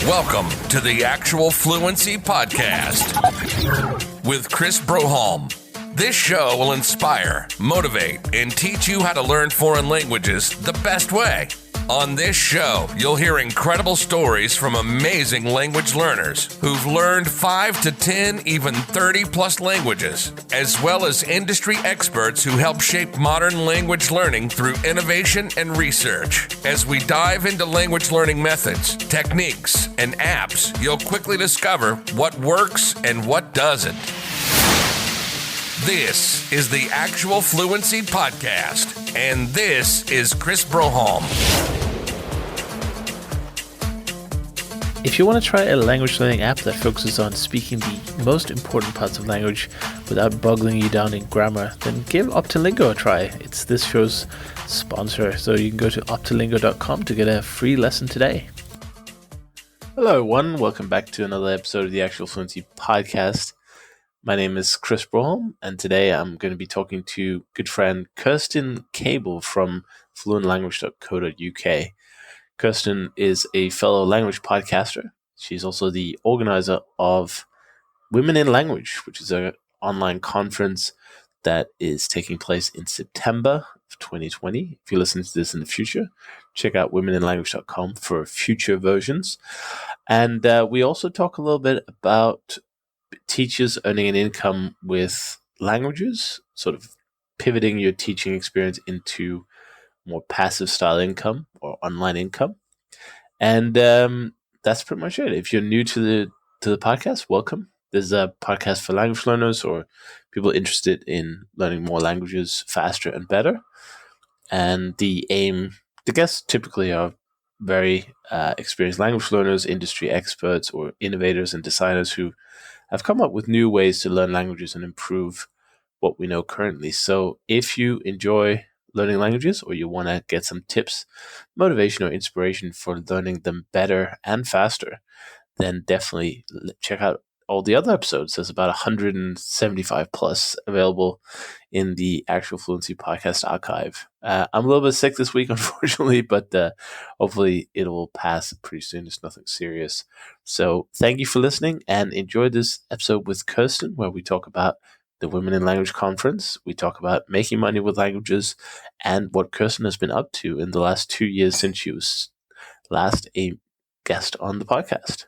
Welcome to the Actual Fluency Podcast with Chris Broholm. This show will inspire, motivate, and teach you how to learn foreign languages the best way. On this show, you'll hear incredible stories from amazing language learners who've learned 5 to 10, even 30 plus languages, as well as industry experts who help shape modern language learning through innovation and research. As we dive into language learning methods, techniques, and apps, you'll quickly discover what works and what doesn't. This is the Actual Fluency Podcast, and this is Chris Broholm. If you want to try a language learning app that focuses on speaking the most important parts of language without boggling you down in grammar, then give OPTILINGO a try. It's this show's sponsor, so you can go to optilingo.com to get a free lesson today. Hello everyone, welcome back to another episode of the Actual Fluency Podcast. My name is Chris Broholm, and today I'm going to be talking to good friend Kerstin Cable from fluentlanguage.co.uk. Kerstin is a fellow language podcaster. She's also the organizer of Women in Language, which is an online conference that is taking place in September of 2020. If you listen to this in the future, check out womeninlanguage.com for future versions. And we also talk a little bit about teachers earning an income with languages, sort of pivoting your teaching experience into more passive style income or online income. And that's pretty much it. If you're new to the podcast, welcome. This is a podcast for language learners or people interested in learning more languages faster and better. And the guests typically are very experienced language learners, industry experts, or innovators and designers who have come up with new ways to learn languages and improve what we know currently. So if you enjoy learning languages or you want to get some tips, motivation, or inspiration for learning them better and faster, then definitely check out all the other episodes. There's about 175 plus available in the Actual Fluency Podcast archive. I'm a little bit sick this week, unfortunately, but hopefully it will pass pretty soon. It's nothing serious. So thank you for listening and enjoy this episode with Kerstin, where we talk about the Women in Language Conference. We talk about making money with languages and what Kerstin has been up to in the last 2 years since she was last a guest on the podcast.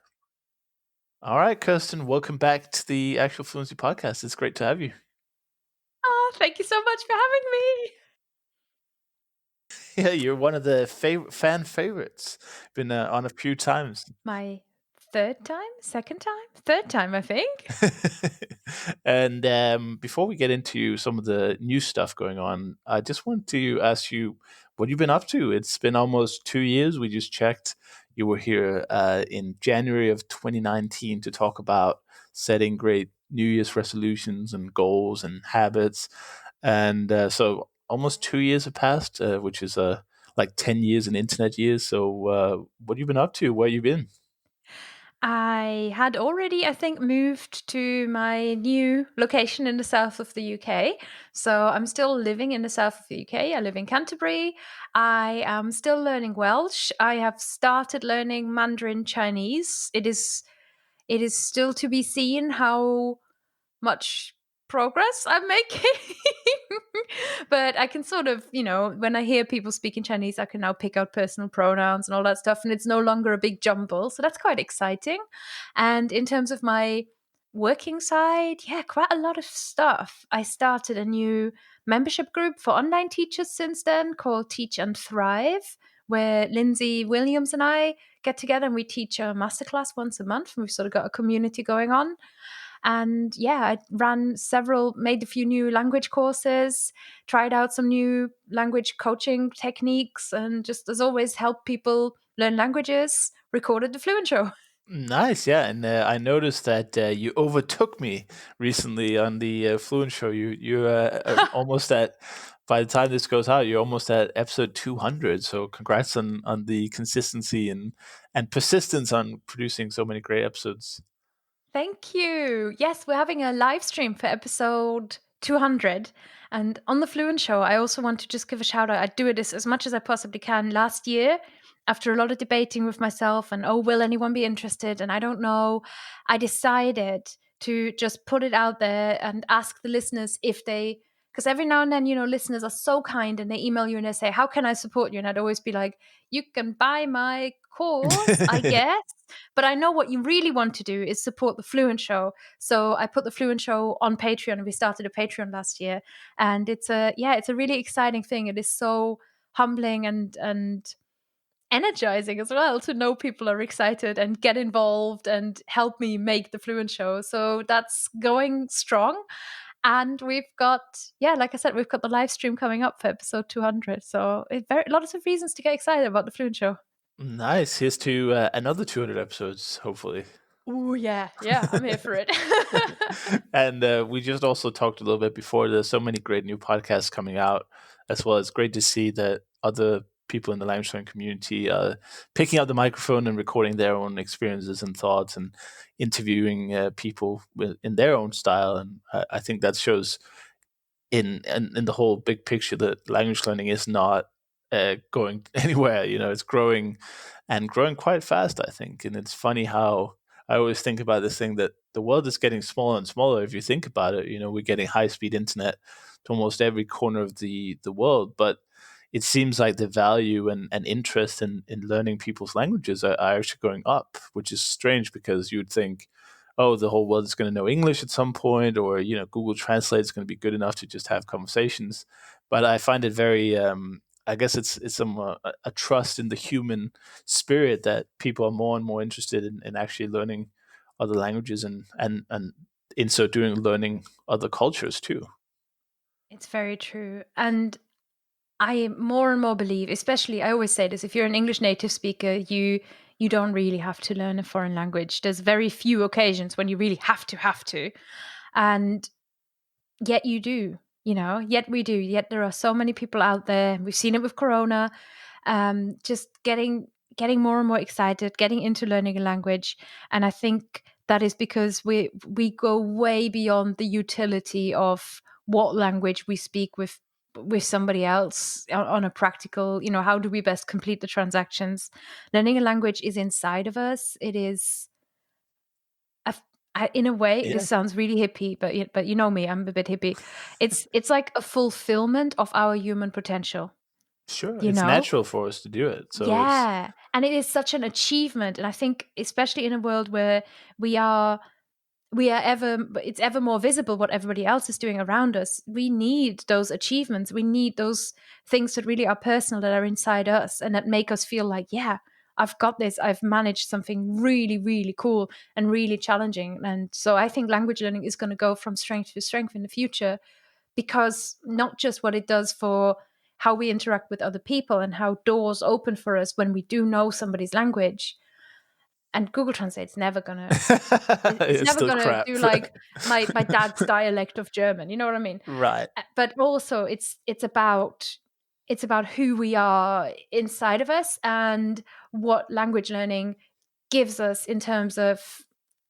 All right, Kerstin, welcome back to the Actual Fluency Podcast. It's great to have you. Oh, thank you so much for having me. Yeah, you're one of the fan favorites. Been on a few times. My third time, I think. And before we get into some of the new stuff going on, I just want to ask you what you've been up to. It's been almost 2 years. We just checked. You were here in January of 2019 to talk about setting great New Year's resolutions and goals and habits. And so almost 2 years have passed, which is like 10 years in internet years. So what have you been up to? Where have you been? I had already, I think, moved to my new location in the south of the UK. So I'm still living in the south of the UK. I live in Canterbury. I am still learning Welsh. I have started learning Mandarin Chinese. It is still to be seen how much progress I'm making. But I can sort of, when I hear people speaking Chinese, I can now pick out personal pronouns and all that stuff, and it's no longer a big jumble. So that's quite exciting. And in terms of my working side, quite a lot of stuff. I started a new membership group for online teachers since then called Teach and Thrive, where Lindsay, Williams, and I get together and we teach a masterclass once a month. And we've sort of got a community going on. And I made a few new language courses, tried out some new language coaching techniques, and just as always, help people learn languages, recorded the Fluent Show. Nice, yeah. And I noticed that you overtook me recently on the Fluent Show. You're almost at, by the time this goes out, you're almost at episode 200. So congrats on the consistency and persistence on producing so many great episodes. Thank you. Yes, we're having a live stream for episode 200. And on the Fluent Show, I also want to just give a shout out. I do this as much as I possibly can. Last year, after a lot of debating with myself and, oh, will anyone be interested? And I don't know, I decided to just put it out there and ask the listeners if they, because every now and then, listeners are so kind and they email you and they say, how can I support you? And I'd always be like, you can buy my course, I guess. But I know what you really want to do is support the Fluent Show. So I put the Fluent Show on Patreon, and we started a Patreon last year. And it's a really exciting thing. It is so humbling and energizing as well to know people are excited and get involved and help me make the Fluent Show. So that's going strong. And we've got, like I said, we've got the live stream coming up for episode 200. So lots of reasons to get excited about the Fluent Show. Nice. Here's to another 200 episodes, hopefully. Oh, yeah, I'm here for it. And we just also talked a little bit before, there's so many great new podcasts coming out as well. It's great to see that other people in the language learning community are picking up the microphone and recording their own experiences and thoughts and interviewing people in their own style. And I think that shows in the whole big picture that language learning is not going anywhere. It's growing and growing quite fast, I think. And it's funny how I always think about this thing that the world is getting smaller and smaller. If you think about it, we're getting high-speed internet to almost every corner of the world, but it seems like the value and interest in learning people's languages are actually going up, which is strange because you would think, oh, the whole world is going to know English at some point, or Google Translate is going to be good enough to just have conversations. But I find it very I guess it's a trust in the human spirit that people are more and more interested in actually learning other languages and in so doing learning other cultures too. It's very true. And I more and more believe, especially, I always say this, if you're an English native speaker, you don't really have to learn a foreign language. There's very few occasions when you really have to. And yet you do, yet we do. Yet there are so many people out there. We've seen it with Corona, just getting more and more excited, getting into learning a language. And I think that is because we go way beyond the utility of what language we speak with somebody else on a practical, how do we best complete the transactions? Learning a language is inside of us. It is, in a way, this sounds really hippie, but you know me, I'm a bit hippie. It's like a fulfillment of our human potential. Sure, it's natural for us to do it. So and it is such an achievement. And I think, especially in a world where it's ever more visible what everybody else is doing around us, we need those achievements. We need those things that really are personal, that are inside us and that make us feel like, I've got this. I've managed something really, really cool and really challenging. And so I think language learning is going to go from strength to strength in the future, because not just what it does for how we interact with other people and how doors open for us when we do know somebody's language. And Google Translate's never gonna do like my dad's dialect of German. You know what I mean? Right. But also it's about who we are inside of us and what language learning gives us in terms of,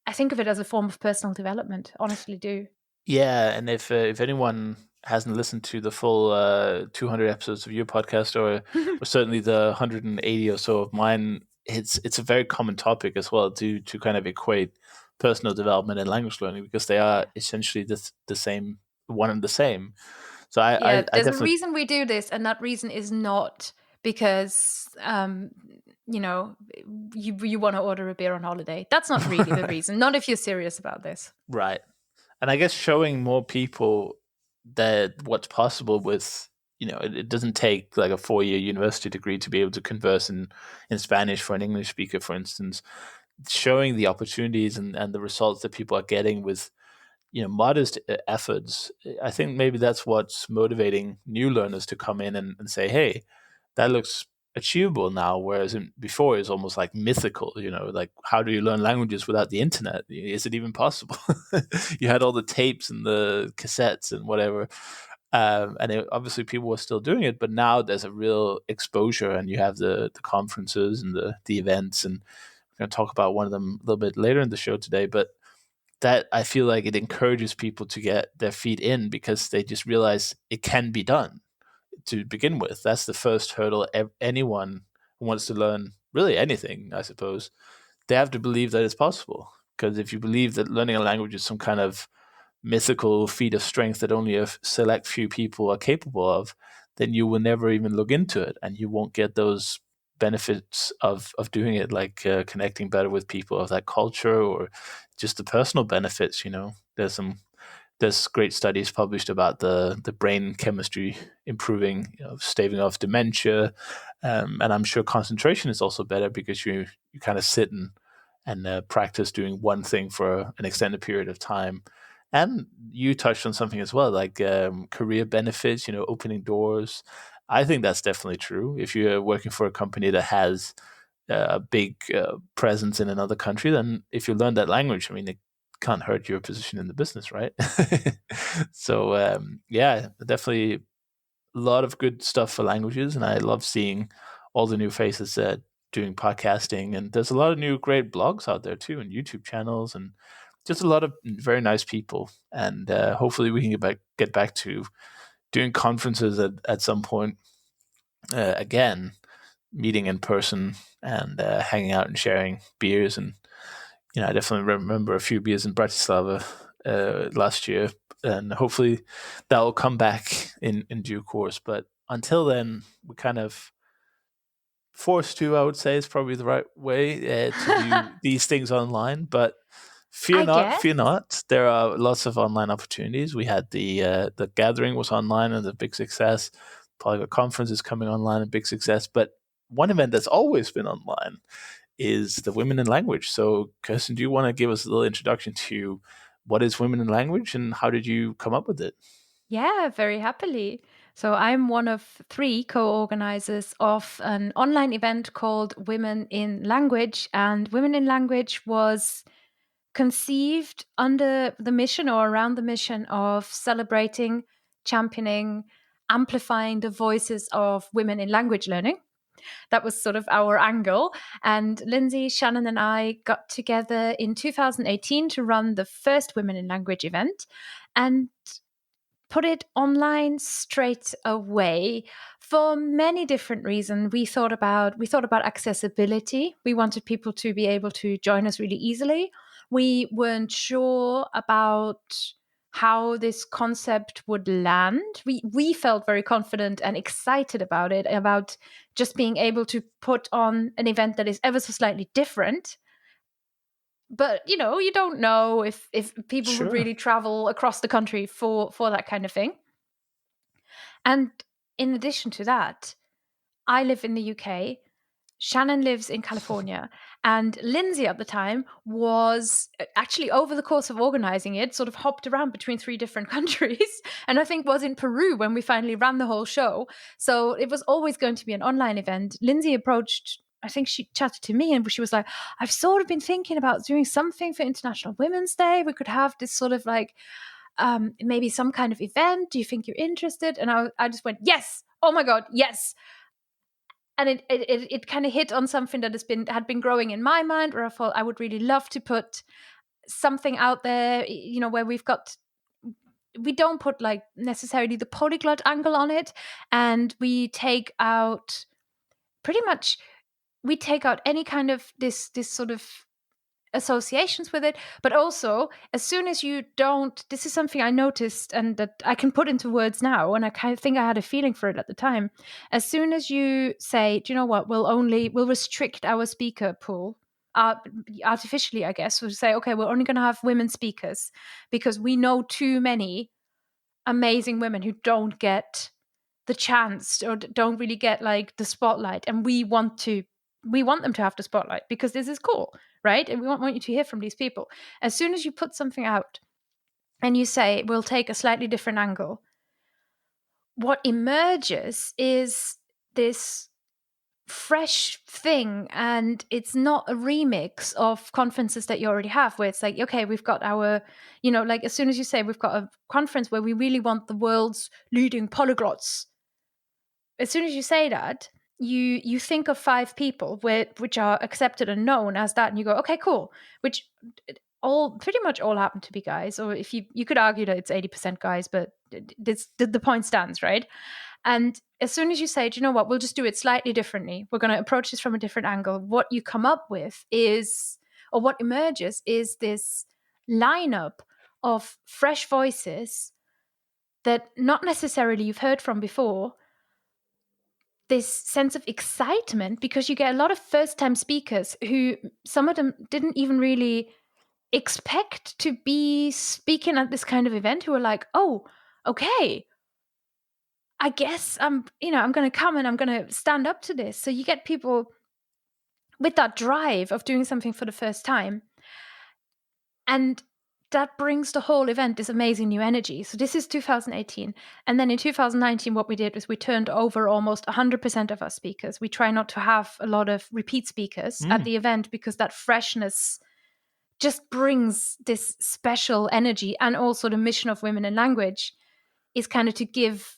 I think of it as a form of personal development. Honestly do. Yeah, and if anyone hasn't listened to the full 200 episodes of your podcast, or certainly the 180 or so of mine, it's a very common topic as well to kind of equate personal development and language learning, because they are essentially the same, one and the same. So there's a reason we do this, and that reason is not because you want to order a beer on holiday. That's not really the reason. Not if you're serious about this. Right. And I guess showing more people that what's possible with, it doesn't take like a 4-year university degree to be able to converse in Spanish for an English speaker, for instance. Showing the opportunities and the results that people are getting with, modest efforts. I think maybe that's what's motivating new learners to come in and say, hey, that looks achievable now, whereas before it's almost like mythical, like how do you learn languages without the internet? Is it even possible? You had all the tapes and the cassettes and whatever, and obviously people were still doing it, but now there's a real exposure, and you have the conferences and the events, and we're going to talk about one of them a little bit later in the show today. But that, I feel like it encourages people to get their feet in, because they just realize it can be done to begin with. That's the first hurdle anyone who wants to learn really anything, I suppose, they have to believe that it's possible. Because if you believe that learning a language is some kind of mythical feat of strength that only a select few people are capable of, then you will never even look into it, and you won't get those benefits of doing it, like connecting better with people of that culture, or just the personal benefits. There's great studies published about the brain chemistry improving, staving off dementia, and I'm sure concentration is also better because you kind of sit and practice doing one thing for an extended period of time. And you touched on something as well, like career benefits, opening doors. I think that's definitely true. If you're working for a company that has a big presence in another country, then if you learn that language, I mean, it can't hurt your position in the business, right? So yeah, definitely a lot of good stuff for languages, and I love seeing all the new faces doing podcasting, and there's a lot of new great blogs out there too, and YouTube channels, and just a lot of very nice people. And hopefully we can get back to doing conferences at some point again, meeting in person and hanging out and sharing beers. And I definitely remember a few beers in Bratislava last year, and hopefully that will come back in due course. But until then, we kind of forced to, I would say, is probably the right way to do these things online. But fear I not, guess. fear not. There are lots of online opportunities. We had the gathering was online and a big success. Polyglot conference is coming online and big success. But one event that's always been online is the Women in Language. So, Kerstin, do you want to give us a little introduction to what is Women in Language and how did you come up with it? Yeah, very happily. So I'm one of 3 co-organizers of an online event called Women in Language. And Women in Language was conceived under the mission or around the mission of celebrating, championing, amplifying the voices of women in language learning. That was sort of our angle. And Lindsay, Shannon, and I got together in 2018 to run the first Women in Language event and put it online straight away for many different reasons. We thought about accessibility. We wanted people to be able to join us really easily. We weren't sure about how this concept would land. We felt very confident and excited about it, about just being able to put on an event that is ever so slightly different. But you don't know if people would Sure. really travel across the country for that kind of thing. And in addition to that, I live in the UK. Shannon lives in California, and Lindsay at the time was actually, over the course of organizing it, sort of hopped around between 3 different countries, and I think was in Peru when we finally ran the whole show. So it was always going to be an online event. Lindsay approached, I think she chatted to me, and she was like, I've sort of been thinking about doing something for International Women's Day. We could have this sort of like maybe some kind of event. Do you think you're interested? And I just went, yes. Oh my God, yes. And it kind of hit on something that had been growing in my mind, where I thought I would really love to put something out there, where we don't put like necessarily the polyglot angle on it, and we take out any kind of this sort of associations with it. But also, as soon as you don't, this is something I noticed and that I can put into words now, and I kind of think I had a feeling for it at the time. As soon as you say, do you know what, we'll restrict our speaker pool artificially, I guess. We'll say, okay, we're only going to have women speakers because we know too many amazing women who don't get the chance or don't really get like the spotlight, and we want them to have the spotlight because this is cool, right? And we want you to hear from these people. As soon as you put something out and you say, we'll take a slightly different angle, what emerges is this fresh thing, and it's not a remix of conferences that you already have, where it's like, okay, we've got our, like as soon as you say we've got a conference where we really want the world's leading polyglots, as soon as you say that, you think of 5 people which are accepted and known as that, and you go, okay, cool, which pretty much all happen to be guys, or if you could argue that it's 80% guys, but the point stands, right? And as soon as you say, do you know what, we'll just do it slightly differently, we're going to approach this from a different angle, what you come up with is, or what emerges is this lineup of fresh voices that not necessarily you've heard from before. This sense of excitement, because you get a lot of first-time speakers who, some of them didn't even really expect to be speaking at this kind of event, who are like, oh, okay, I guess I'm going to come and I'm going to stand up to this. So you get people with that drive of doing something for the first time. And that brings the whole event this amazing new energy. So this is 2018. And then in 2019, what we did was we turned over almost 100% of our speakers. We try not to have a lot of repeat speakers at the event, because that freshness just brings this special energy. And also the mission of Women in Language is kind of to give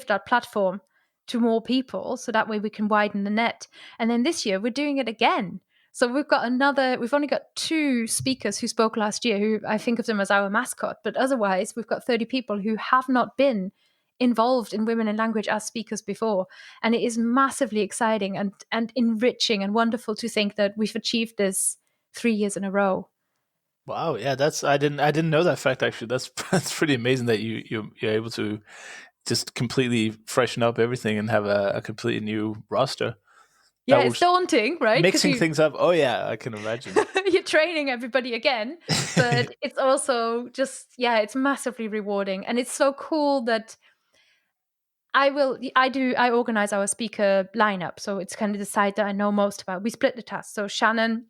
that platform to more people, so that way we can widen the net. And then this year we're doing it again. So we've only got 2 speakers who spoke last year, who I think of them as our mascot, but otherwise we've got 30 people who have not been involved in Women in Language as speakers before. And it is massively exciting and enriching and wonderful to think that we've achieved this 3 years in a row. Wow, yeah, I didn't know that fact actually. That's pretty amazing that you're able to just completely freshen up everything and have a completely new roster. Yeah, it's daunting, right? Mixing things up. Oh yeah, I can imagine. You're training everybody again, but it's also just, it's massively rewarding. And it's so cool that I organize our speaker lineup. So it's kind of the side that I know most about. We split the tasks. So Shannon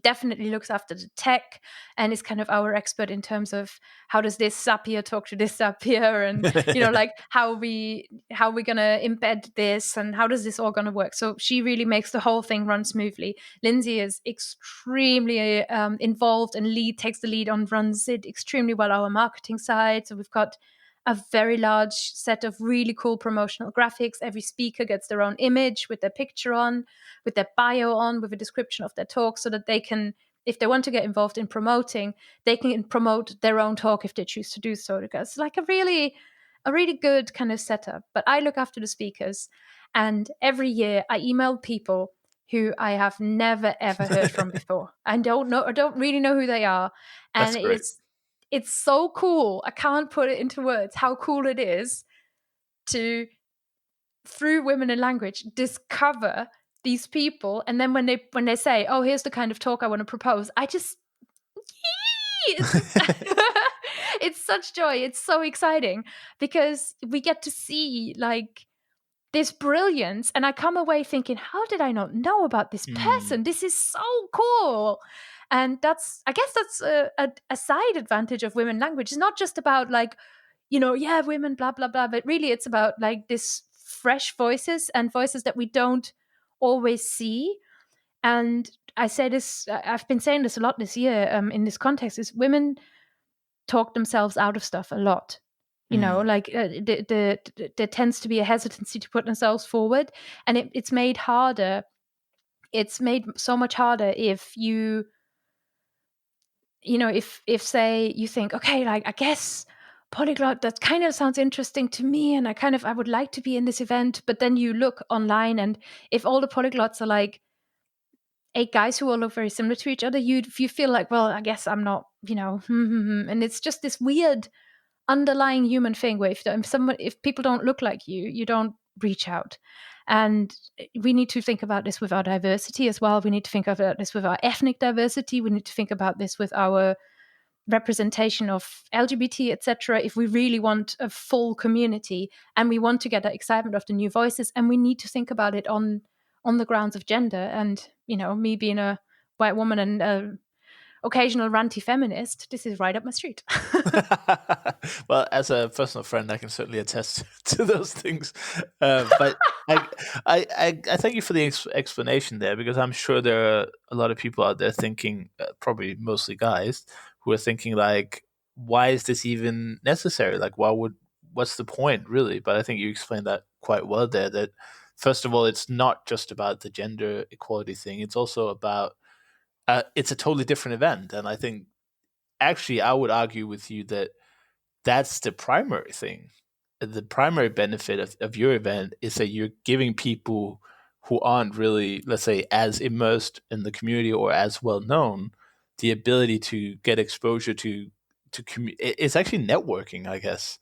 definitely looks after the tech and is kind of our expert in terms of how does this Zapier talk to this Zapier, and like how we're gonna embed this and how does this all gonna work. So she really makes the whole thing run smoothly. Lindsay is extremely involved and takes the lead on, runs it extremely well, our marketing side. So we've got a very large set of really cool promotional graphics. Every speaker gets their own image with their picture on, with their bio on, with a description of their talk, so that they can, if they want to get involved in promoting, they can promote their own talk if they choose to do so. It's like a really good kind of setup. But I look after the speakers, and every year I email people who I have never ever heard from before. I don't really know who they are. And That's great. It's so cool. I can't put it into words how cool it is to, through Women in Language, discover these people. And then when they say, oh, here's the kind of talk I want to propose, I just, it's such joy. It's so exciting, because we get to see like this brilliance, and I come away thinking, how did I not know about this person? This is so cool. And I guess that's a side advantage of Women Language. It's not just about like, women, blah, blah, blah, but really it's about like this fresh voices, and voices that we don't always see. And I say this, I've been saying this a lot this year in this context, is women talk themselves out of stuff a lot. Like there tends to be a hesitancy to put themselves forward, and it's made harder. It's made so much harder if if say you think, okay, like I guess polyglot, that kind of sounds interesting to me, and I would like to be in this event. But then you look online, and if all the polyglots are like 8 guys who all look very similar to each other, you feel like, well, I guess I'm not, and it's just this weird underlying human thing where if people don't look like you don't reach out. And we need to think about this with our diversity as well. We need to think about this with our ethnic diversity. We need to think about this with our representation of LGBT, etc. If we really want a full community and we want to get that excitement of the new voices, and we need to think about it on the grounds of gender. And me being a white woman and occasional ranty feminist, this is right up my street. Well, as a personal friend, I can certainly attest to those things. But I thank you for the explanation there, because I'm sure there are a lot of people out there thinking, probably mostly guys, who are thinking like, why is this even necessary? Like, what's the point, really? But I think you explained that quite well there, that first of all, it's not just about the gender equality thing. It's also about it's a totally different event. And I think, actually, I would argue with you that that's the primary thing. the primary benefit of your event is that you're giving people who aren't really, let's say, as immersed in the community or as well known, the ability to get exposure it's actually networking, I guess.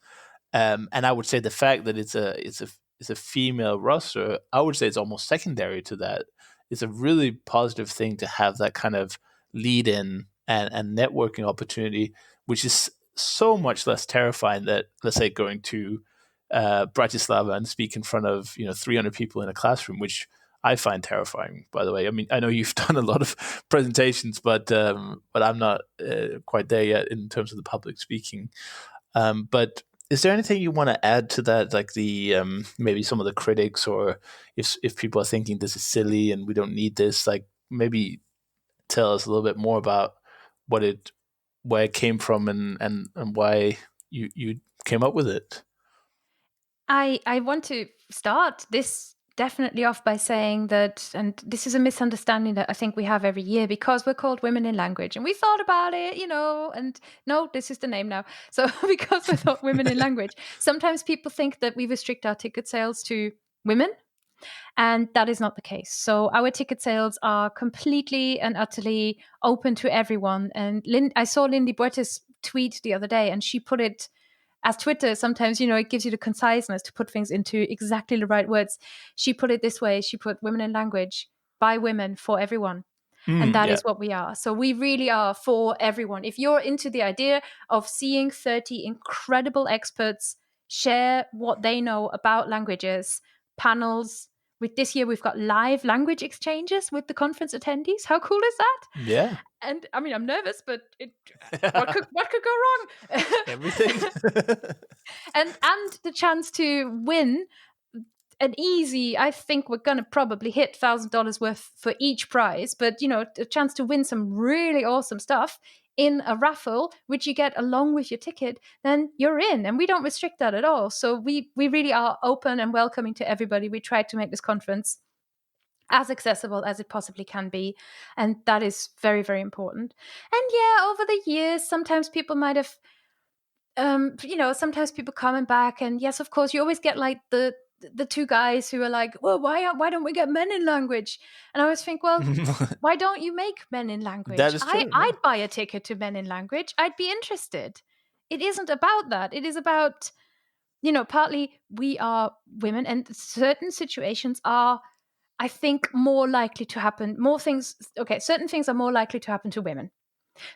And I would say the fact that it's a female roster, I would say it's almost secondary to that. It's a really positive thing to have that kind of lead in and networking opportunity, which is so much less terrifying that, let's say, going to Bratislava and speak in front of 300 people in a classroom, which I find terrifying. By the way, I mean, I know you've done a lot of presentations, but I'm not quite there yet in terms of the public speaking. But is there anything you want to add to that, like the maybe some of the critics, or if people are thinking this is silly and we don't need this, like maybe tell us a little bit more about where it came from and why you came up with it? I want to start this definitely off by saying that, and this is a misunderstanding that I think we have every year, because we're called Women in Language, and we thought about it, and no, this is the name now. So because we're thought Women in Language, sometimes people think that we restrict our ticket sales to women, and that is not the case. So our ticket sales are completely and utterly open to everyone. And I saw Lindy Buerte's tweet the other day, and she put it, as Twitter, sometimes, it gives you the conciseness to put things into exactly the right words. She put it this way. She put Women in Language, by women, for everyone. And that is what we are. So we really are for everyone. If you're into the idea of seeing 30 incredible experts share what they know about languages, panels. With this year, we've got live language exchanges with the conference attendees. How cool is that? Yeah. And I mean, I'm nervous, but what could go wrong? Everything. and the chance to win an easy, I think we're going to probably hit $1,000 worth for each prize, but a chance to win some really awesome stuff in a raffle, which you get along with your ticket, then you're in, and we don't restrict that at all. So we really are open and welcoming to everybody. We try to make this conference as accessible as it possibly can be, and that is very, very important. And yeah, over the years, sometimes people might have sometimes people coming back, and yes, of course, you always get like the two guys who are like, well, why don't we get Men in Language? And I always think, well, why don't you make Men in Language? That is true. I'd buy a ticket to Men in Language. I'd be interested. It isn't about that. It is about, partly we are women, and certain situations are, I think, more likely to happen. Certain things are more likely to happen to women.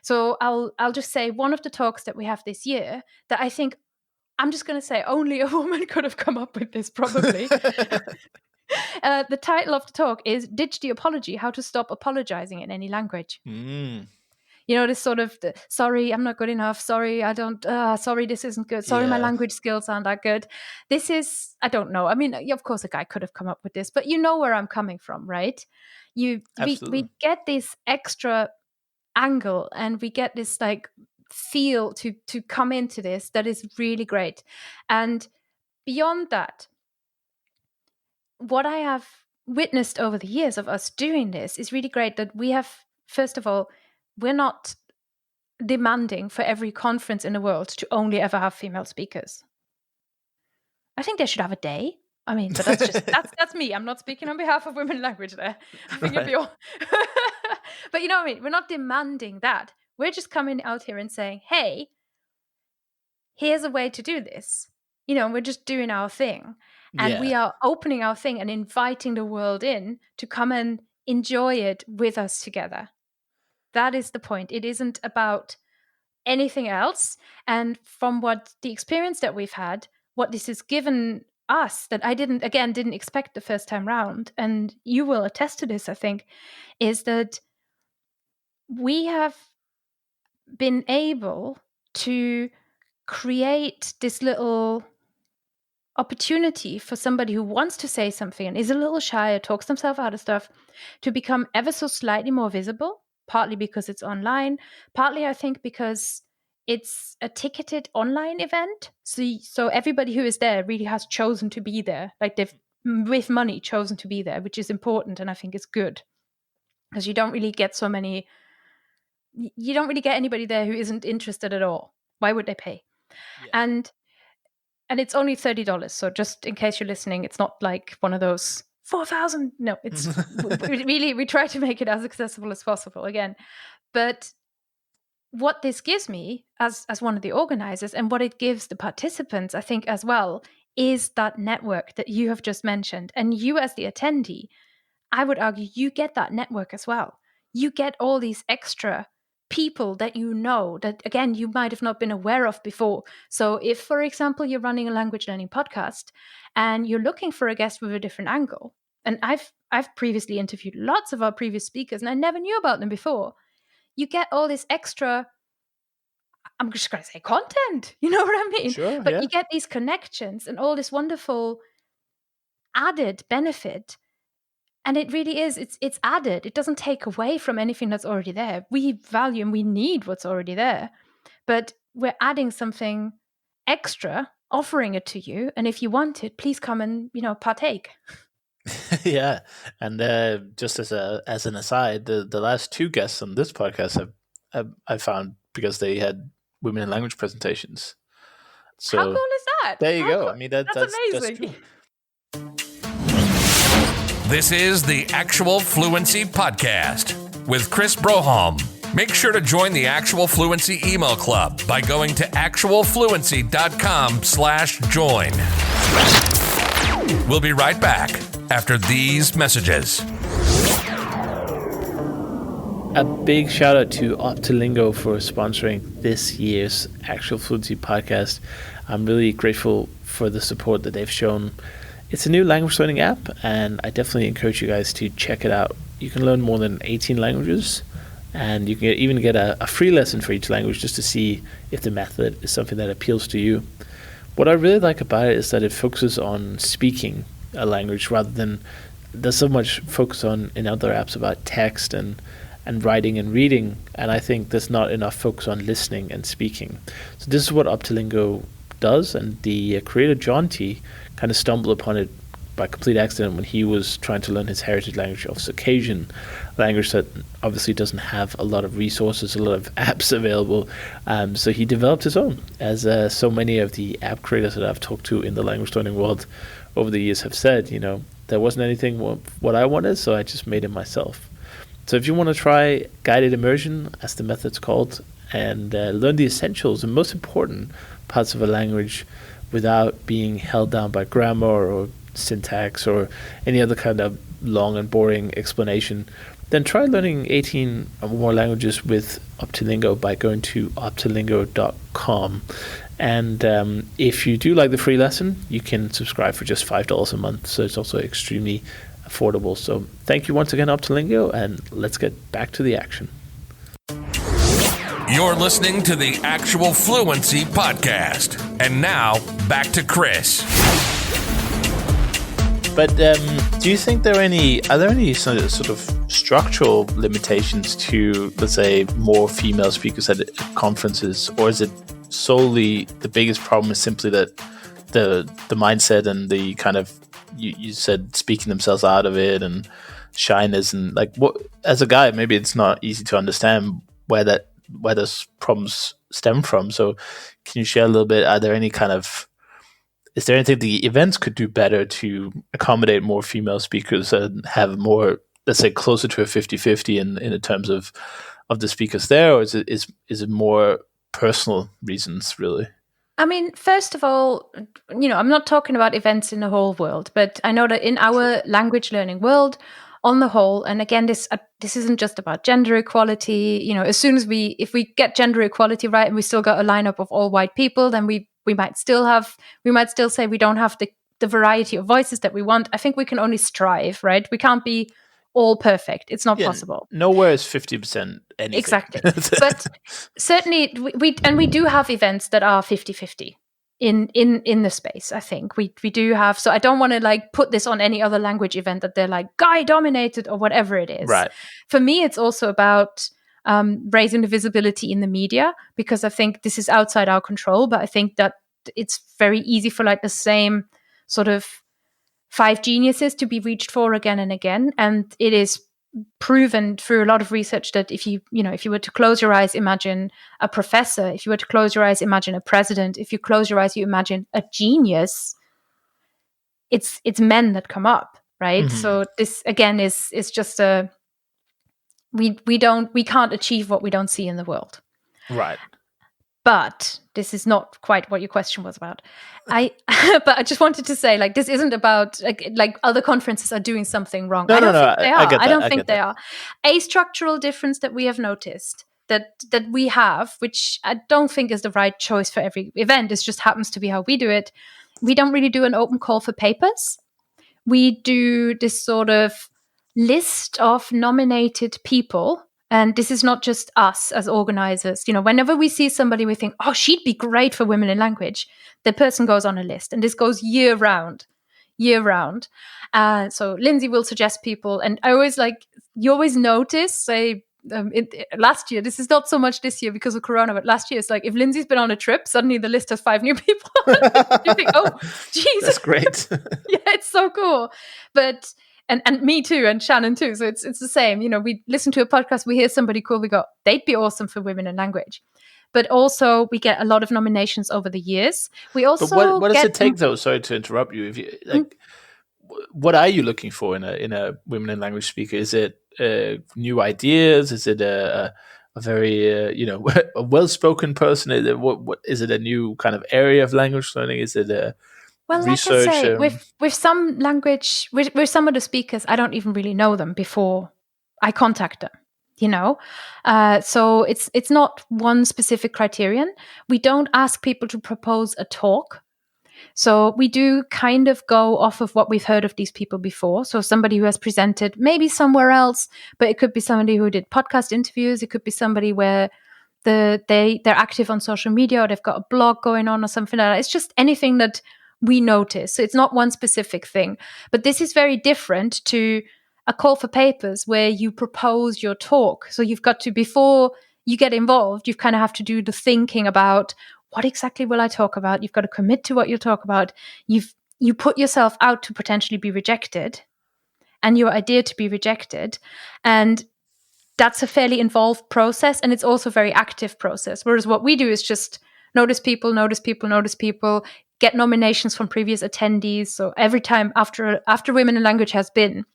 So I'll just say one of the talks that we have this year that I think, I'm just going to say, only a woman could have come up with this, probably. The title of the talk is Ditch the Apology, How to Stop Apologizing in Any Language. This sort of, sorry, I'm not good enough. Sorry, I don't, sorry, this isn't good. Sorry, my language skills aren't that good. This is, I don't know. I mean, of course, a guy could have come up with this, but you know where I'm coming from, right? We get this extra angle, and we get this like feel to come into this that is really great. And beyond that, what I have witnessed over the years of us doing this is really great, that we have, first of all, we're not demanding for every conference in the world to only ever have female speakers. I think they should have a day. I mean, but that's just that's me. I'm not speaking on behalf of Women in Language there. I think it'd be all but you know what I mean? We're not demanding that. We're just coming out here and saying, hey, here's a way to do this. We're just doing our thing. And we are opening our thing and inviting the world in to come and enjoy it with us together. That is the point. It isn't about anything else. And from what the experience that we've had, what this has given us that I didn't expect the first time round, and you will attest to this, I think, is that we have been able to create this little opportunity for somebody who wants to say something and is a little shy or talks themselves out of stuff to become ever so slightly more visible, partly because it's online, partly I think because it's a ticketed online event. So everybody who is there really has chosen to be there. Like they've, with money, chosen to be there, which is important, and I think it's good. Because you don't really get anybody there who isn't interested at all. Why would they pay? Yeah. And and it's only $30. So just in case you're listening, it's not like one of those 4,000. No, it's we try to make it as accessible as possible again. But what this gives me as one of the organizers, and what it gives the participants, I think as well, is that network that you have just mentioned. And you as the attendee, I would argue you get that network as well. You get all these extra people that you know that, again, you might have not been aware of before. So if, for example, you're running a language learning podcast and you're looking for a guest with a different angle, and I've previously interviewed lots of our previous speakers and I never knew about them before. You get all this extra, I'm just going to say content, you know what I mean? Sure, but yeah. you get these connections and all this wonderful added benefit. And it really is, it's added. It doesn't take away from anything that's already there. We value and we need what's already there. But we're adding something extra, offering it to you. And if you want it, please come and, partake. Yeah, and just as an aside, the last two guests on this podcast I found because they had women in language presentations. So how cool is that? There you go. Cool. I mean, that's amazing. That's This is the Actual Fluency Podcast with Chris Broholm. Make sure to join the Actual Fluency email club by going to actualfluency.com/join. We'll be right back after these messages. A big shout out to OPTILINGO for sponsoring this year's Actual Fluency Podcast. I'm really grateful for the support that they've shown. It's a new language learning app, and I definitely encourage you guys to check it out. You can learn more than 18 languages, and you can even get a free lesson for each language just to see if the method is something that appeals to you. What I really like about it is that it focuses on speaking a language rather than there's so much focus on in other apps about text and writing and reading, and I think there's not enough focus on listening and speaking. So this is what OPTILINGO does, and the creator John T kind of stumbled upon it by complete accident when he was trying to learn his heritage language of Circassian, language that obviously doesn't have a lot of resources, a lot of apps available. So he developed his own, as so many of the app creators that I've talked to in the language learning world over the years have said, there wasn't anything what I wanted, so I just made it myself. So if you want to try guided immersion, as the method's called, and learn the essentials and most important parts of a language without being held down by grammar or syntax or any other kind of long and boring explanation, then try learning 18 or more languages with OPTILINGO by going to optilingo.com. And if you do like the free lesson, you can subscribe for just $5 a month. So it's also extremely affordable. So thank you once again, OPTILINGO, and let's get back to the action. You're listening to the Actual Fluency Podcast. And now, back to Chris. But do you think are there any sort of structural limitations to, let's say, more female speakers at conferences, or is it solely the biggest problem is simply that the mindset and the kind of you said speaking themselves out of it and shyness and like what as a guy maybe it's not easy to understand where those problems stem from. So can you share a little bit? Is there anything the events could do better to accommodate more female speakers and have more, let's say, closer to a 50-50 in the terms of the speakers there, or is it more personal reasons really? I mean, first of all, I'm not talking about events in the whole world, but I know that in our language learning world, on the whole, and again, this isn't just about gender equality. As soon as if we get gender equality right, and we still got a lineup of all white people, then we might still say we don't have the variety of voices that we want. I think we can only strive, right? We can't be all perfect. It's not possible. Nowhere is 50% anything. Exactly. But certainly we do have events that are 50-50 in the space. I think we do have, so I don't want to put this on any other language event that they're guy dominated or whatever it is. Right. For me, it's also about raising the visibility in the media, because I think this is outside our control, but I think that it's very easy for the same sort of 5 geniuses to be reached for again and again. And it is proven through a lot of research that if you were to close your eyes, imagine a professor. If you were to close your eyes, imagine a president. If you close your eyes, you imagine a genius. It's men that come up, right? Mhm. So this again is just we can't achieve what we don't see in the world. Right. But this is not quite what your question was about. But I just wanted to say, like, this isn't about like other conferences are doing something wrong. I don't think they are. I don't think they are. A structural difference that we have noticed that we have, which I don't think is the right choice for every event, it just happens to be how we do it. We don't really do an open call for papers. We do this sort of list of nominated people. And this is not just us as organizers. Whenever we see somebody, we think, oh, she'd be great for women in language. The person goes on a list, and this goes year round. So Lindsay will suggest people, and you always notice, say, last year, this is not so much this year because of Corona, but last year, it's like if Lindsay's been on a trip, suddenly the list has 5 new people. You think, oh, Jesus. That's great. Yeah, it's so cool. But and me too, and Shannon too. So it's the same. We listen to a podcast, we hear somebody cool, we go, they'd be awesome for women in language. But also we get a lot of nominations over the years. We also But what does it take though? Sorry to interrupt you. If you what are you looking for in a women in language speaker? Is it new ideas? Is it a very a well-spoken person? What is it? A new kind of area of language learning? Is it a research? Like I say, with some language, with some of the speakers, I don't even really know them before I contact them. So it's not one specific criterion. We don't ask people to propose a talk. So we do kind of go off of what we've heard of these people before. So somebody who has presented maybe somewhere else, but it could be somebody who did podcast interviews. It could be somebody where they're active on social media, or they've got a blog going on or something like that. It's just anything that we notice. So it's not one specific thing. But this is very different to a call for papers where you propose your talk. So you've got to, before you get involved, you kind of have to do the thinking about what exactly will I talk about? You've got to commit to what you'll talk about. You put yourself out to potentially be rejected, and your idea to be rejected. And that's a fairly involved process, and it's also a very active process. Whereas what we do is just notice people, get nominations from previous attendees. So every time after Women in Language has been,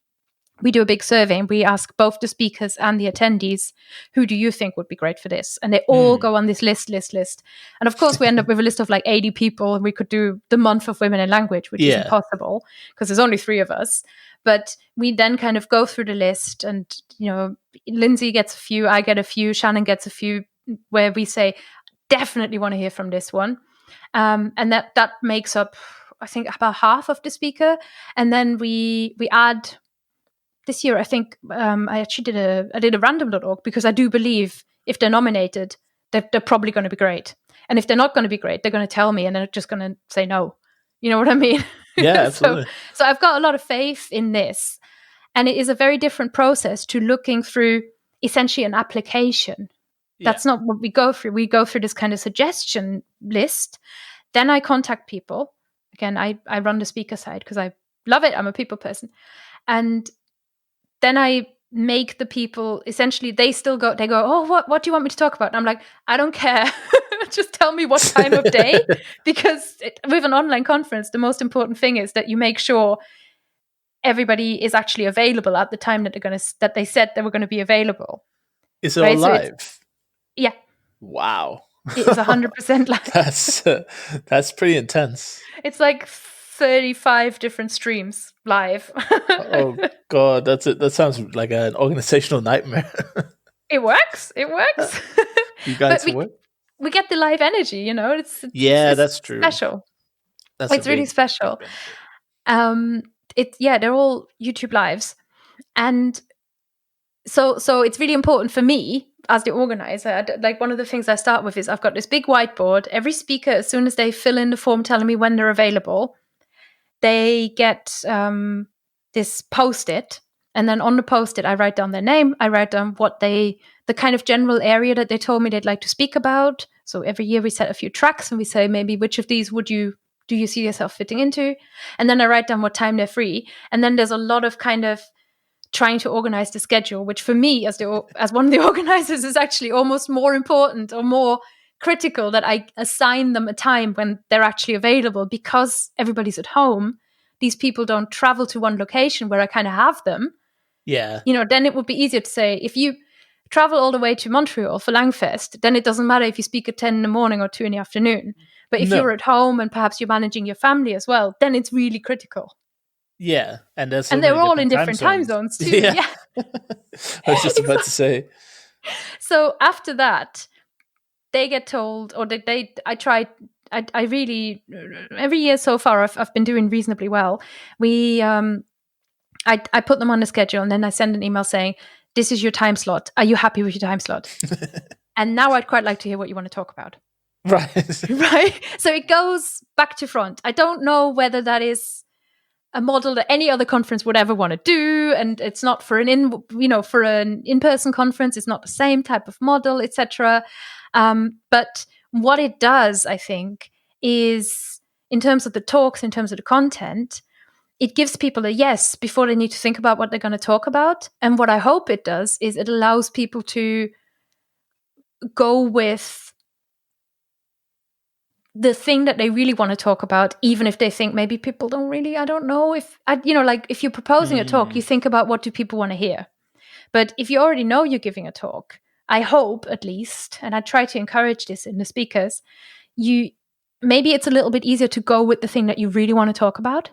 we do a big survey, and we ask both the speakers and the attendees, who do you think would be great for this? And they all go on this list. And of course, we end up with a list of like 80 people, and we could do the month of women in language, which is impossible because there's only 3 of us. But we then kind of go through the list, and, Lindsay gets a few, I get a few, Shannon gets a few, where we say, definitely want to hear from this one. And that makes up, I think, about half of the speaker. And then we add... This year, I think I actually did a random.org, because I do believe if they're nominated, they're probably going to be great. And if they're not going to be great, they're going to tell me, and they're just going to say no. You know what I mean? Yeah, absolutely. So I've got a lot of faith in this. And it is a very different process to looking through essentially an application. Yeah. That's not what we go through. We go through this kind of suggestion list. Then I contact people. Again, I run the speaker side because I love it. I'm a people person. And then I make the people, essentially, they go, oh, what do you want me to talk about? And I'm like, I don't care. Just tell me what time of day. Because with an online conference, the most important thing is that you make sure everybody is actually available at the time that they said they were going to be available. Is it all live? Yeah. Wow. It is 100% live. That's pretty intense. It's like 35 different streams live. Oh God, that sounds like an organizational nightmare. It works. You guys work? We get the live energy, It's that's true. Special. It's really special. They're all YouTube lives, and so it's really important for me as the organizer. Like, one of the things I start with is I've got this big whiteboard. Every speaker, as soon as they fill in the form telling me when they're available, they get this Post-it, and then on the Post-it, I write down their name. I write down the kind of general area that they told me they'd like to speak about. So every year we set a few tracks, and we say, maybe which of these do you see yourself fitting into? And then I write down what time they're free. And then there's a lot of kind of trying to organize the schedule, which for me as one of the organizers is actually almost more important or more critical, that I assign them a time when they're actually available, because everybody's at home. These people don't travel to one location where I kind of have them. Yeah. Then it would be easier to say, if you travel all the way to Montreal for Langfest, then it doesn't matter if you speak at 10 in the morning or 2 in the afternoon. But if you're at home and perhaps you're managing your family as well, then it's really critical. Yeah, and there's so and they're many all in different time zones too. Yeah. I was just about to say. So after that, they get told, or I really, every year so far, I've been doing reasonably well. I put them on a schedule, and then I send an email saying, this is your time slot. Are you happy with your time slot? And now I'd quite like to hear what you want to talk about. Right. Right. So it goes back to front. I don't know whether that is a model that any other conference would ever want to do, and it's not for an in-person conference. It's not the same type of model, etc. But what it does, I think, is, in terms of the talks, in terms of the content, it gives people a yes before they need to think about what they're going to talk about. And what I hope it does is it allows people to go with the thing that they really want to talk about, even if they think maybe people don't really, I don't know if, if you're proposing a talk, you think about what do people want to hear. But if you already know you're giving a talk, I hope at least, and I try to encourage this in the speakers, maybe it's a little bit easier to go with the thing that you really want to talk about.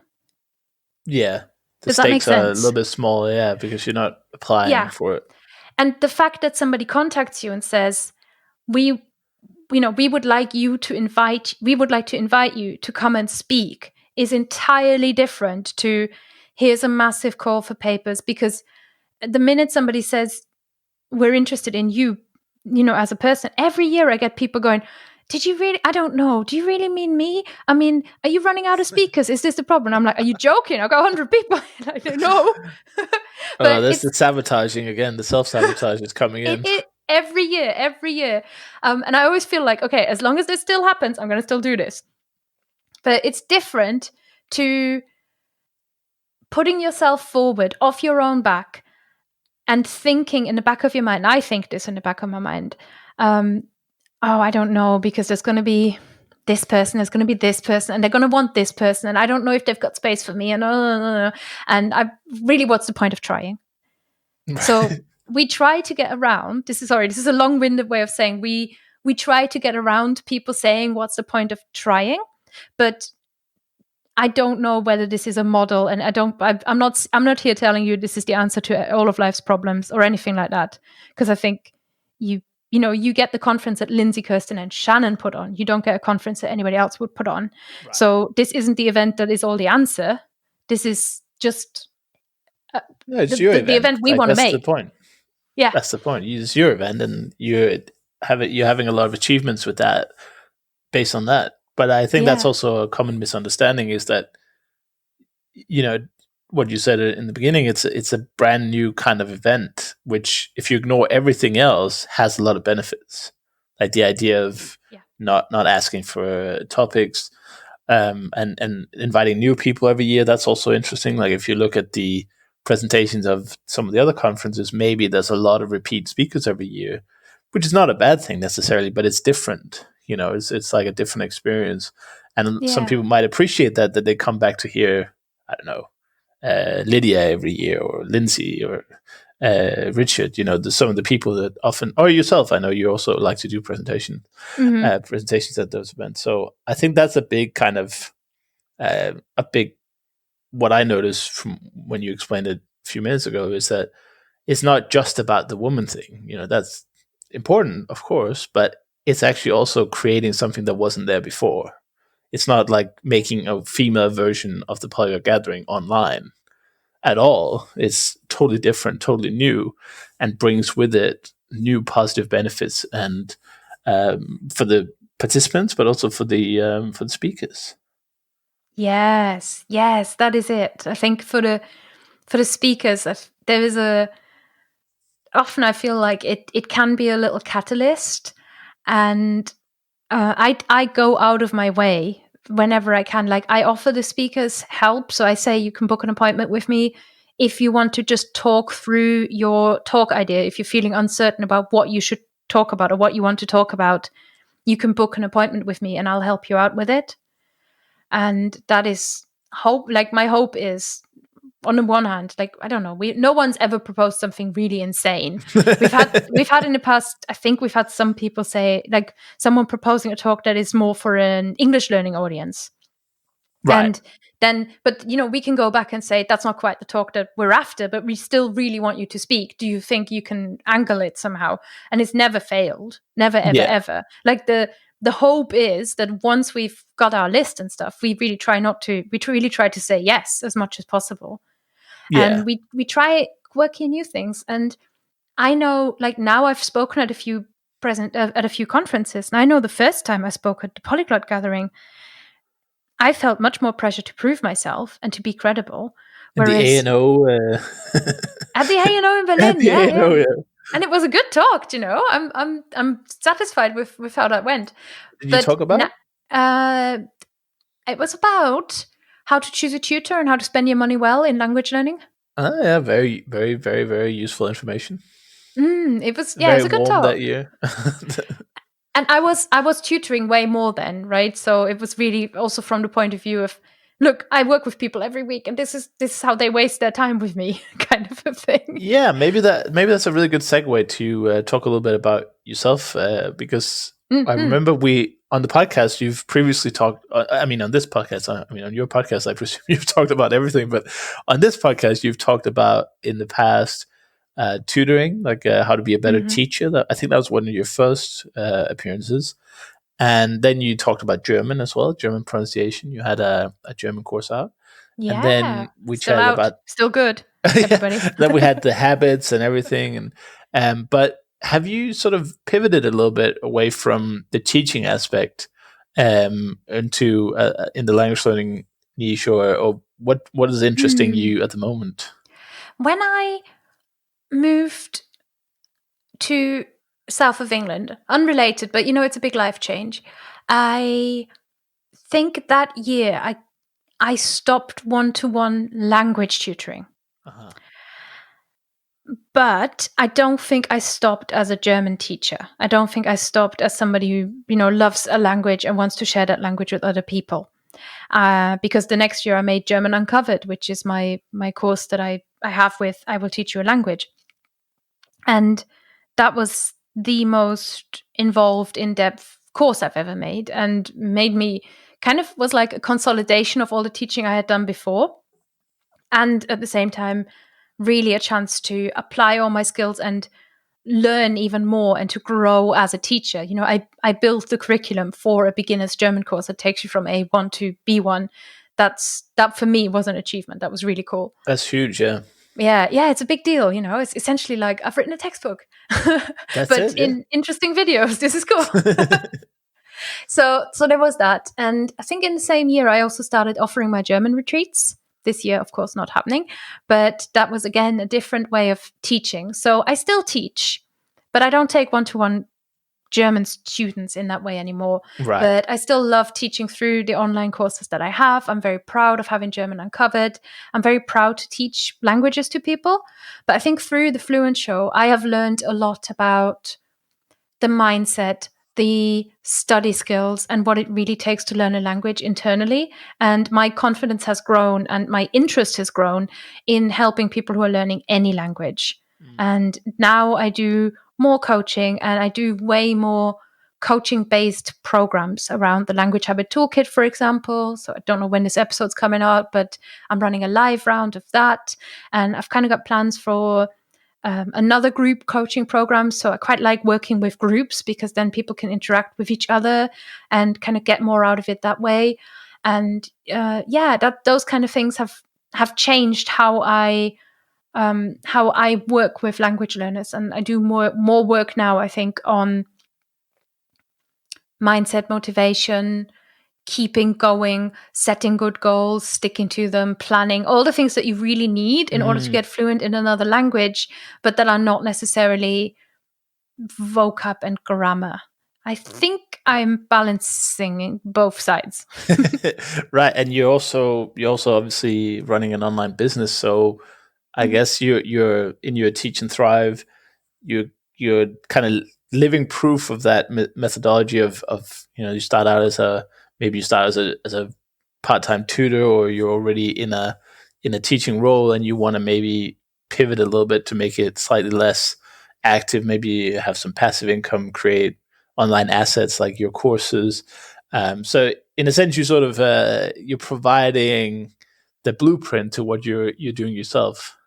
Yeah. The Does that make stakes are sense? a little bit smaller, yeah, because you're not applying for it. And the fact that somebody contacts you and says, we would like to invite you to come and speak, is entirely different to, here's a massive call for papers. Because the minute somebody says, we're interested in you, as a person, every year I get people going, did you really? I don't know. Do you really mean me? I mean, are you running out of speakers? Is this the problem? I'm like, are you joking? I've got 100 people. I don't know. But that's the sabotaging again. The self-sabotage is coming in. Every year. And I always feel like, okay, as long as this still happens, I'm going to still do this. But it's different to putting yourself forward off your own back and thinking in the back of your mind, I think this in the back of my mind, I don't know, because there's going to be this person, there's going to be this person, and they're going to want this person, and I don't know if they've got space for me, and what's the point of trying? So we try to get around, this is a long-winded way of saying we try to get around people saying, what's the point of trying? But I don't know whether this is a model, and I'm not here telling you this is the answer to all of life's problems or anything like that, because I think you get the conference that Lindsay, Kerstin, and Shannon put on. You don't get a conference that anybody else would put on. Right. So this isn't the event that is all the answer. This is just the event we want to make. That's the point. Yeah, that's the point. It's your event, and you're having a lot of achievements with that, based on that. But I think that's also a common misunderstanding, is that, what you said in the beginning, it's a brand new kind of event, which, if you ignore everything else, has a lot of benefits. Like the idea of not asking for topics, and inviting new people every year. That's also interesting. Like if you look at the presentations of some of the other conferences, maybe there's a lot of repeat speakers every year, which is not a bad thing necessarily, but it's different. It's like a different experience. And some people might appreciate that they come back to hear, I don't know, Lydia every year, or Lindsay, or Richard, some of the people that often, or yourself, I know you also like to do presentations at those events. So I think that's a big kind of, what I noticed from when you explained it a few minutes ago, is that it's not just about the woman thing. That's important, of course, but it's actually also creating something that wasn't there before. It's not like making a female version of the Polyglot Gathering online at all. It's totally different, totally new, and brings with it new positive benefits, and for the participants, but also for the speakers. Yes, that is it. I think for the speakers, there is often I feel like it can be a little catalyst. And I go out of my way whenever I can. Like, I offer the speakers help. So I say, you can book an appointment with me if you want to just talk through your talk idea, if you're feeling uncertain about what you should talk about or what you want to talk about, you can book an appointment with me and I'll help you out with it. And that is hope. Like, my hope is, on the one hand, like, I don't know, no one's ever proposed something really insane. We've had in the past, I think we've had some people say, like, someone proposing a talk that is more for an English learning audience. Right. And then, but we can go back and say, that's not quite the talk that we're after, but we still really want you to speak. Do you think you can angle it somehow? And it's never failed. Never, ever, ever. Like, the hope is that once we've got our list and stuff, we really try to say yes as much as possible. Yeah. And we try working new things. And I know, like, now I've spoken at a few conferences, and I know the first time I spoke at the Polyglot Gathering, I felt much more pressure to prove myself and to be credible. Whereas the A&O at the A&O in Berlin, yeah. And it was a good talk, I'm satisfied with how that went. Did you talk about? It was about how to choose a tutor and how to spend your money well in language learning. Yeah, very, very, very, very useful information. It was it was a good talk that year. And I was tutoring way more then, right? So it was really also from the point of view of, look, I work with people every week, and this is how they waste their time with me, kind of a thing. Yeah, maybe that's a really good segue to talk a little bit about yourself, because I remember on the podcast you've previously talked. On this podcast, on your podcast, I presume you've talked about everything, but on this podcast you've talked about in the past tutoring, like how to be a better teacher. I think that was one of your first appearances. And then you talked about German as well, German pronunciation. You had a German course out. Yeah. And then we still chatted out. about... Still good, everybody. Then we had the habits and everything. But have you sort of pivoted a little bit away from the teaching aspect into in the language learning niche, or what is interesting you at the moment? When I moved to south of England, unrelated, but it's a big life change. I think that year I stopped one-to-one language tutoring. But I don't think I stopped as a German teacher. I don't think I stopped as somebody who, loves a language and wants to share that language with other people. Because the next year I made German Uncovered, which is my course that I have with I Will Teach You a Language. And that was the most involved, in-depth course I've ever made, and made me was like a consolidation of all the teaching I had done before. And at the same time, really a chance to apply all my skills and learn even more and to grow as a teacher. I built the curriculum for a beginner's German course that takes you from A1 to B1. That for me was an achievement. That was really cool. That's huge, yeah. Yeah, it's a big deal. It's essentially like I've written a textbook, but in interesting videos. This is cool. So there was that. And I think in the same year, I also started offering my German retreats. This year, of course, not happening, but that was, again, a different way of teaching. So I still teach, but I don't take one-to-one German students in that way anymore. Right. But I still love teaching through the online courses that I have. I'm very proud of having German Uncovered. I'm very proud to teach languages to people. But I think through the Fluent Show, I have learned a lot about the mindset, the study skills, and what it really takes to learn a language internally. And my confidence has grown and my interest has grown in helping people who are learning any language. And now I do more coaching, and I do way more coaching-based programs around the Language Habit Toolkit, for example. So I don't know when this episode's coming out, but I'm running a live round of that. And I've kind of got plans for another group coaching program. So I quite like working with groups because then people can interact with each other and kind of get more out of it that way. And those kind of things have changed how I work with language learners. And I do more work now, I think, on mindset, motivation, keeping going, setting good goals, sticking to them, planning, all the things that you really need in order to get fluent in another language, but that are not necessarily vocab and grammar. I think I'm balancing both sides. Right. And you're also obviously running an online business. So I guess you're in your Teach and Thrive. You're kind of living proof of that methodology of you start out as a part-time tutor, or you're already in a teaching role, and you want to maybe pivot a little bit to make it slightly less active. Maybe have some passive income, create online assets like your courses. So in a sense, you sort of you're providing the blueprint to what you're doing yourself.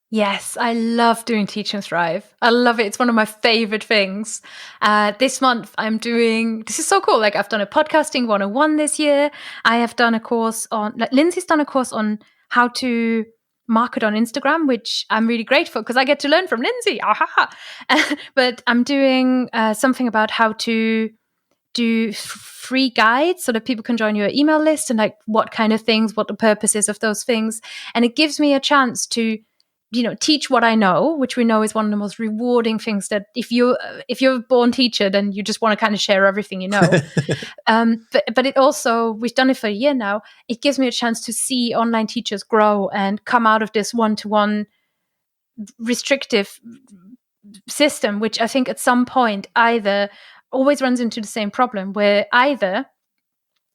Yes, I love doing Teach and Thrive. I love it. It's one of my favorite things. This month this is so cool. Like, I've done a podcasting 101 this year. I have done a course Lindsay's done a course on how to market on Instagram, which I'm really grateful because I get to learn from Lindsay. Aha! But I'm doing something about how to do free guides so that people can join your email list, and like what kind of things, what the purpose is of those things. And it gives me a chance to teach what I know, which we know is one of the most rewarding things, that if you're a born teacher, then you just want to kind of share everything you know. But it also, we've done it for a year now, it gives me a chance to see online teachers grow and come out of this one-to-one restrictive system, which I think at some point either always runs into the same problem, where either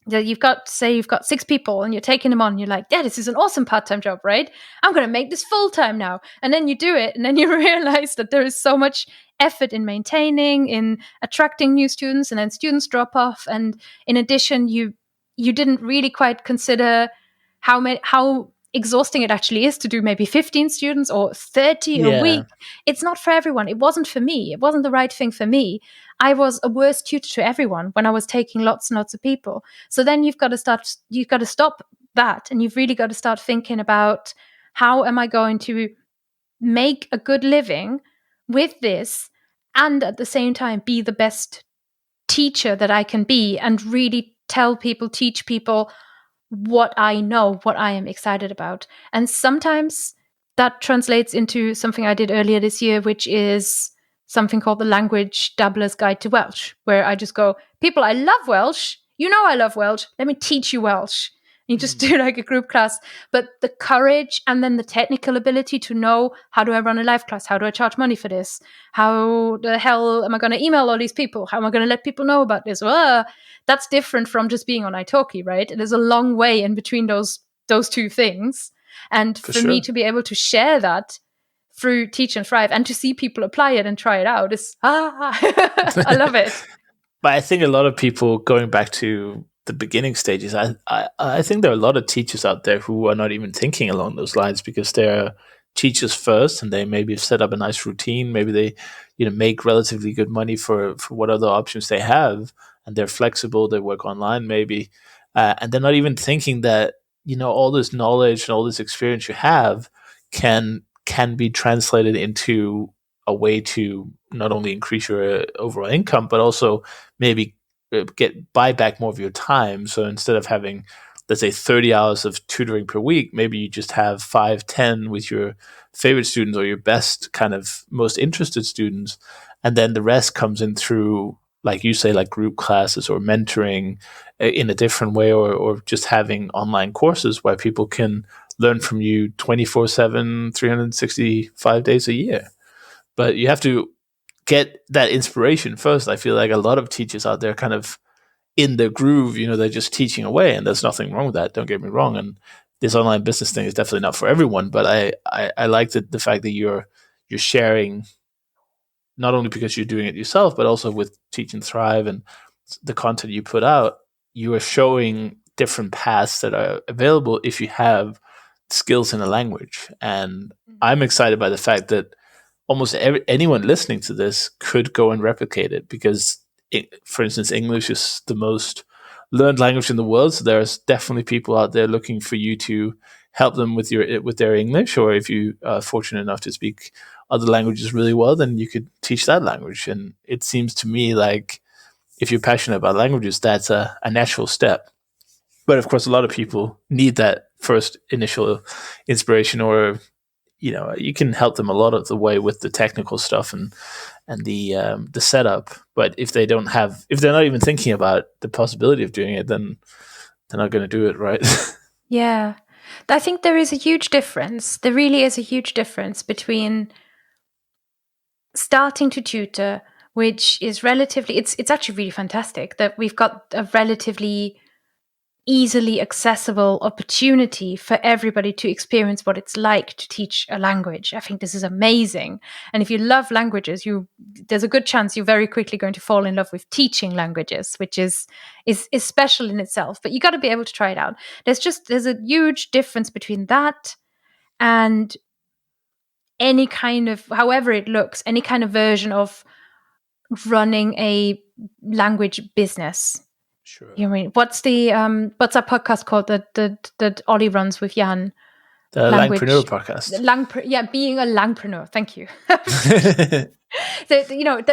you've got 6 people and you're taking them on, you're like, yeah, this is an awesome part-time job, right? I'm going to make this full-time now. And then you do it, and then you realize that there is so much effort in maintaining, in attracting new students, and then students drop off. And in addition, you didn't really quite consider how exhausting it actually is to do maybe 15 students or 30 a week. It's not for everyone. It wasn't for me. It wasn't the right thing for me. I was a worse tutor to everyone when I was taking lots and lots of people. So then you've got to stop that, and you've really got to start thinking about, how am I going to make a good living with this, and at the same time be the best teacher that I can be, and really teach people what I know, what I am excited about. And sometimes that translates into something I did earlier this year, which is something called the Language Dabbler's Guide to Welsh, where I just go, people, I love Welsh. You know I love Welsh. Let me teach you Welsh. You just do like a group class. But the courage and then the technical ability to know, how do I run a live class? How do I charge money for this? How the hell am I going to email all these people? How am I going to let people know about this? That's different from just being on italki, right? There's a long way in between those two things. And for me to be able to share that through Teach and Thrive, and to see people apply it and try it out, is I love it. But I think a lot of people, going back to the beginning stages, I think there are a lot of teachers out there who are not even thinking along those lines, because they're teachers first, and they maybe set up a nice routine. Maybe they make relatively good money for what other options they have, and they're flexible. They work online maybe, and they're not even thinking that all this knowledge and all this experience you have can be translated into a way to not only increase your overall income, but also maybe buy back more of your time. So instead of having, let's say, 30 hours of tutoring per week, maybe you just have 5, 10 with your favorite students, or your best kind of most interested students. And then the rest comes in through, like you say, like group classes or mentoring in a different way, or just having online courses where people can learn from you 24/7, 365 days a year. But you have to get that inspiration first. I feel like a lot of teachers out there kind of in the groove, they're just teaching away, and there's nothing wrong with that. Don't get me wrong. And this online business thing is definitely not for everyone, but I like the fact that you're sharing, not only because you're doing it yourself, but also with Teach and Thrive and the content you put out. You are showing different paths that are available if you have skills in a language. And I'm excited by the fact that almost anyone listening to this could go and replicate it, because for instance, English is the most learned language in the world. So there's definitely people out there looking for you to help them with their English, or if you are fortunate enough to speak other languages really well, then you could teach that language. And it seems to me like, if you're passionate about languages, that's a natural step. But of course, a lot of people need that first initial inspiration, or you can help them a lot of the way with the technical stuff and the setup. But if they're not even thinking about the possibility of doing it, then they're not going to do it, right? Yeah. I think there is a huge difference. There really is a huge difference between starting to tutor, which is relatively, it's actually really fantastic that we've got a relatively easily accessible opportunity for everybody to experience what it's like to teach a language. I think this is amazing. And if you love languages, there's a good chance you're very quickly going to fall in love with teaching languages, which is special in itself. But you got to be able to try it out. There's a huge difference between that and any kind of, however it looks, any kind of version of running a language business. Sure. You know, what's our podcast called that Ollie runs with Jan? The Langpreneur podcast. Being a Langpreneur. Thank you. So,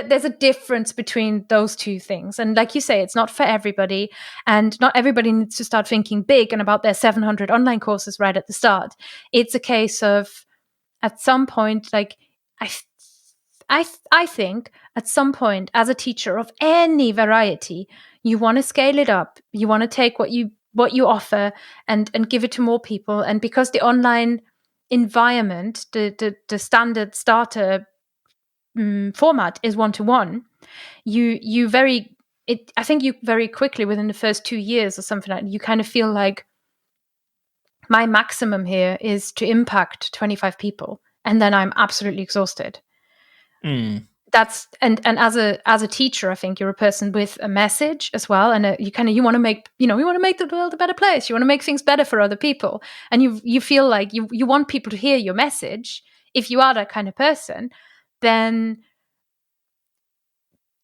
there's a difference between those two things. And like you say, it's not for everybody. And not everybody needs to start thinking big and about their 700 online courses right at the start. It's a case of, at some point, like, I think at some point, as a teacher of any variety, you want to scale it up. You want to take what you offer and give it to more people. And because the online environment, the standard starter format is 1-to-1, I think you very quickly, within the first 2 years or something like that, you kind of feel like my maximum here is to impact 25 people, and then I'm absolutely exhausted. That's and as a teacher, I think you're a person with a message as well, and you want to make the world a better place. You want to make things better for other people, and you feel like you want people to hear your message. If you are that kind of person, then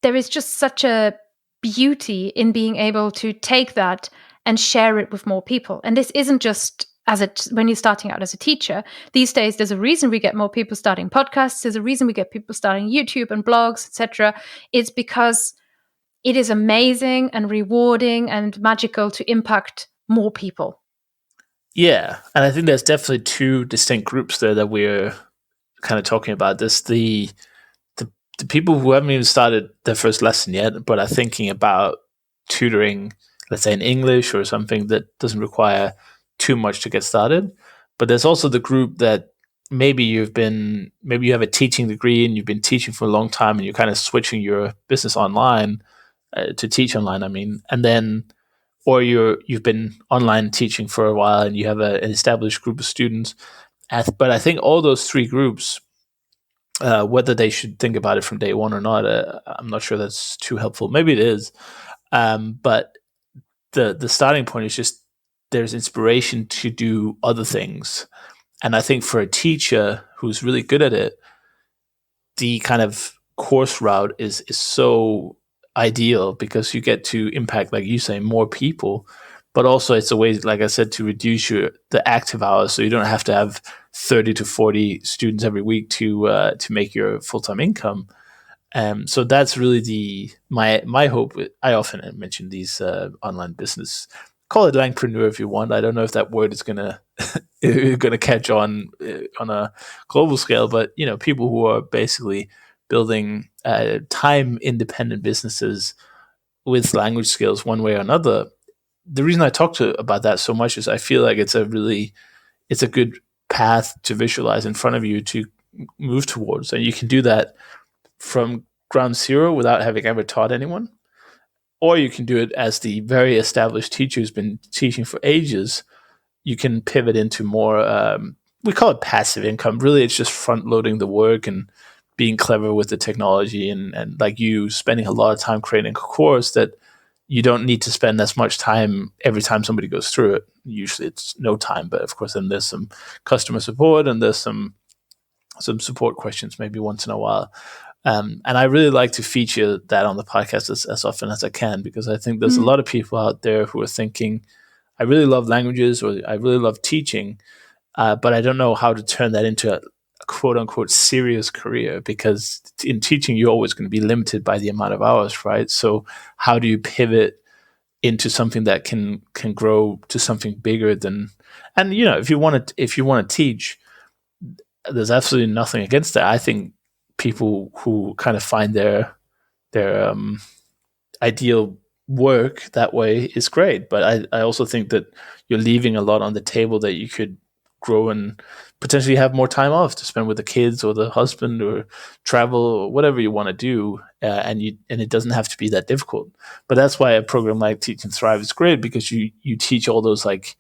there is just such a beauty in being able to take that and share it with more people. And this isn't just when you're starting out as a teacher. These days, there's a reason we get more people starting podcasts. There's a reason we get people starting YouTube and blogs, etc. It's because it is amazing and rewarding and magical to impact more people. Yeah, and I think there's definitely two distinct groups there that we're kind of talking about. This the people who haven't even started their first lesson yet, but are thinking about tutoring, let's say in English or something that doesn't require too much to get started. But there's also the group that maybe you have a teaching degree and you've been teaching for a long time and you're kind of switching your business online to teach online. And then, or you've been online teaching for a while and you have an established group of students. But I think all those three groups, whether they should think about it from day one or not, I'm not sure that's too helpful. Maybe it is, but the starting point is just there's inspiration to do other things. And I think for a teacher who's really good at it, the kind of course route is so ideal because you get to impact, like you say, more people. But also it's a way, like I said, to reduce the active hours, so you don't have to have 30 to 40 students every week to make your full-time income. So that's really my hope. I often mention these online business. Call it Langpreneur if you want. I don't know if that word is gonna catch on a global scale, but people who are basically building time independent businesses with language skills one way or another. The reason I talk about that so much is I feel like it's a good path to visualize in front of you to move towards, and you can do that from ground zero without having ever taught anyone. Or you can do it as the very established teacher who's been teaching for ages. You can pivot into more, we call it passive income. Really, it's just front loading the work and being clever with the technology and like you spending a lot of time creating a course that you don't need to spend as much time every time somebody goes through it. Usually it's no time, but of course then there's some customer support and there's some support questions maybe once in a while. And I really like to feature that on the podcast as often as I can, because I think there's a lot of people out there who are thinking, I really love languages or I really love teaching, but I don't know how to turn that into a quote unquote serious career, because in teaching, you're always going to be limited by the amount of hours, right? So how do you pivot into something that can grow to something bigger than, and if you want to teach, there's absolutely nothing against that. I think people who kind of find their ideal work that way is great. But I also think that you're leaving a lot on the table that you could grow and potentially have more time off to spend with the kids or the husband or travel or whatever you want to do. And it doesn't have to be that difficult. But that's why a program like Teach and Thrive is great, because you teach all those like,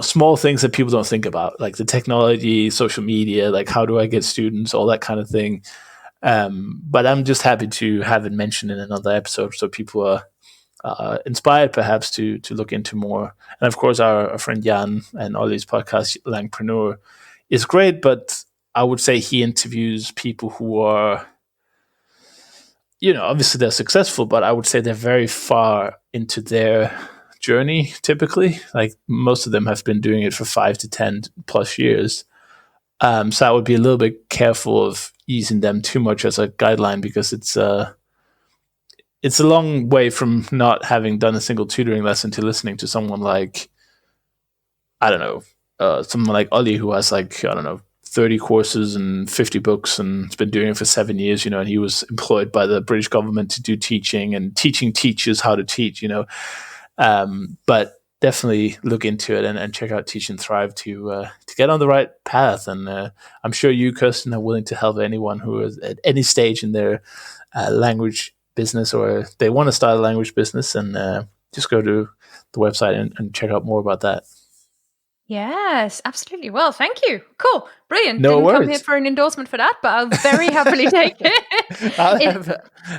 small things that people don't think about, like the technology, social media, like how do I get students, all that kind of thing. But I'm just happy to have it mentioned in another episode, so people are inspired perhaps to look into more. And of course, our friend Jan and Ollie's podcast, Langpreneur, is great, but I would say he interviews people who are, obviously they're successful, but I would say they're very far into their journey typically. Like most of them have been doing it for 5 to 10 plus years. So I would be a little bit careful of using them too much as a guideline, because it's a long way from not having done a single tutoring lesson to listening to someone like, I don't know, someone like Ollie, who has like, I don't know, 30 courses and 50 books and has been doing it for 7 years, and he was employed by the British government to do teaching and teaching teachers how to teach, but definitely look into it and check out Teach and Thrive to get on the right path. And I'm sure you, Kerstin, are willing to help anyone who is at any stage in their language business, or they want to start a language business, and just go to the website and check out more about that. Yes, absolutely. Well, thank you. Cool. Brilliant. No Didn't worries. come here for an endorsement for that, but I'll very happily take it.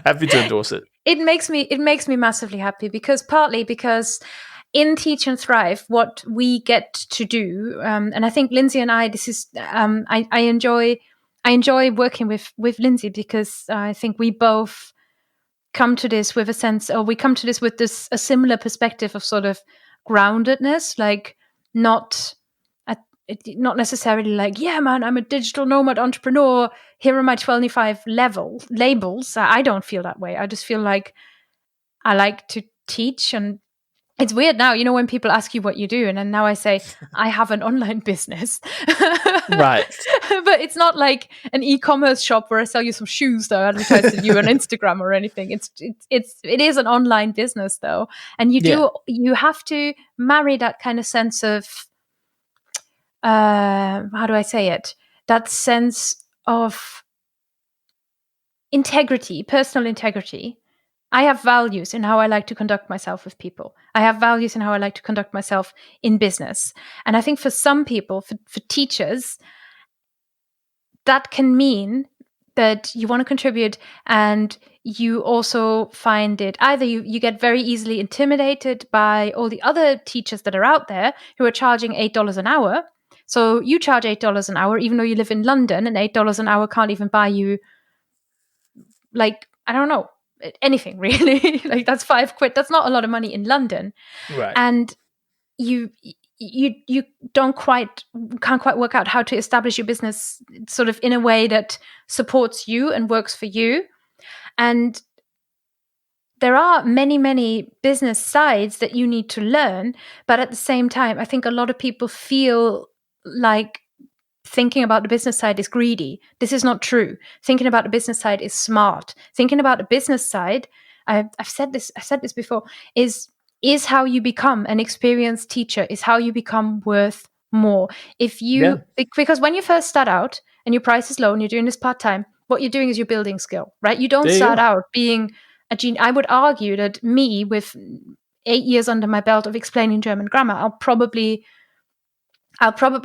Happy to endorse it. It makes me massively happy, because in Teach and Thrive, what we get to do, and I think Lindsay and I, this is I enjoy working with Lindsay, because I think we both come to this with a sense, or we come to this with a similar perspective of sort of groundedness, like not necessarily like, yeah, man, I'm a digital nomad entrepreneur. Here are my 25 labels. I don't feel that way. I just feel like I like to teach. And it's weird now, when people ask you what you do, and then now I say, I have an online business. Right. But it's not like an e-commerce shop where I sell you some shoes that I advertise to you on Instagram or anything. It is an online business though. And you have to marry that kind of sense of, how do I say it? That sense of integrity, personal integrity. I have values in how I like to conduct myself with people. I have values in how I like to conduct myself in business. And I think for some people, for teachers, that can mean that you want to contribute, and you also find it either you get very easily intimidated by all the other teachers that are out there who are charging $8 an hour. So you charge $8 an hour, even though you live in London, and $8 an hour can't even buy you, like, I don't know, anything really. Like that's £5. That's not a lot of money in London. Right. And you can't quite work out how to establish your business sort of in a way that supports you and works for you. And there are many, many business sides that you need to learn. But at the same time, I think a lot of people feel like thinking about the business side is greedy. This is not true. Thinking about the business side is smart. Thinking about the business side, I've said this before, is how you become an experienced teacher, is how you become worth more. Because when you first start out and your price is low and you're doing this part-time, what you're doing is you're building skill, right? You don't start out being a genius. I would argue that me, with 8 years under my belt of explaining German grammar, I'll probably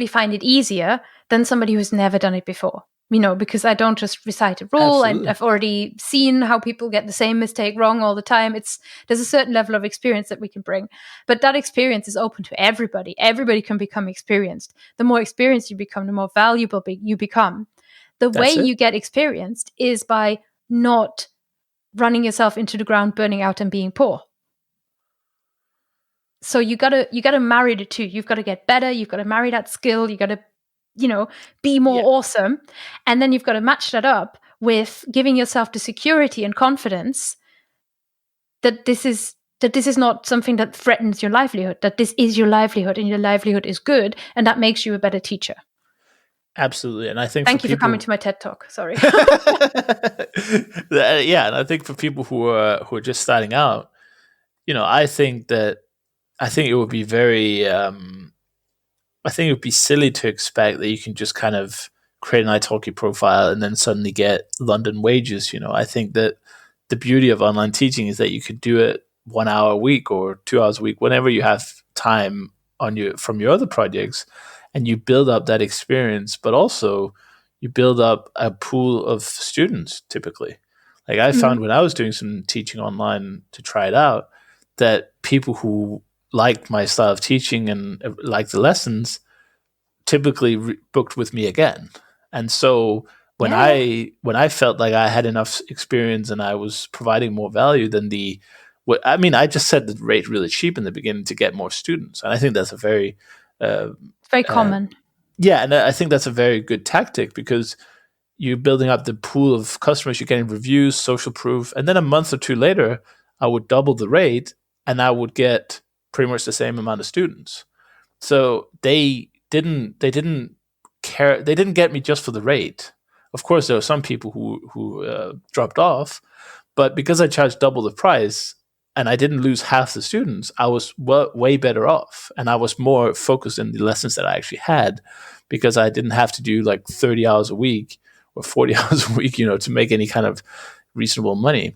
find it easier than somebody who's never done it before, because I don't just recite a rule. I've already seen how people get the same mistake wrong all the time. There's a certain level of experience that we can bring, but that experience is open to everybody. Everybody can become experienced. The more experienced you become, the more valuable you become. The way you get experienced is by not running yourself into the ground, burning out, and being poor. So you gotta marry the two. You've got to get better. You've got to marry that skill. You got to, be more awesome. And then you've got to match that up with giving yourself the security and confidence that this is not something that threatens your livelihood, that this is your livelihood and your livelihood is good, and that makes you a better teacher. Absolutely. And I think Thank you for coming to my TED Talk. Sorry. Yeah, and I think for people who are just starting out, I think it would be very I think it would be silly to expect that you can just kind of create an italki profile and then suddenly get London wages. I think that the beauty of online teaching is that you could do it 1 hour a week or 2 hours a week, whenever you have time from your other projects, and you build up that experience, but also you build up a pool of students typically. Like I found when I was doing some teaching online to try it out, that people who liked my style of teaching and liked the lessons typically booked with me again. And so when I felt like I had enough experience and I was providing more value than I just set the rate really cheap in the beginning to get more students, and I think that's a very very common. Yeah, and I think that's a very good tactic, because you're building up the pool of customers, you're getting reviews, social proof, and then a month or two later, I would double the rate, and I would get pretty much the same amount of students. So they didn't care. They didn't get me just for the rate. Of course, there were some people who dropped off, but because I charged double the price and I didn't lose half the students, I was way better off, and I was more focused in the lessons that I actually had, because I didn't have to do like 30 hours a week or 40 hours a week, to make any kind of reasonable money.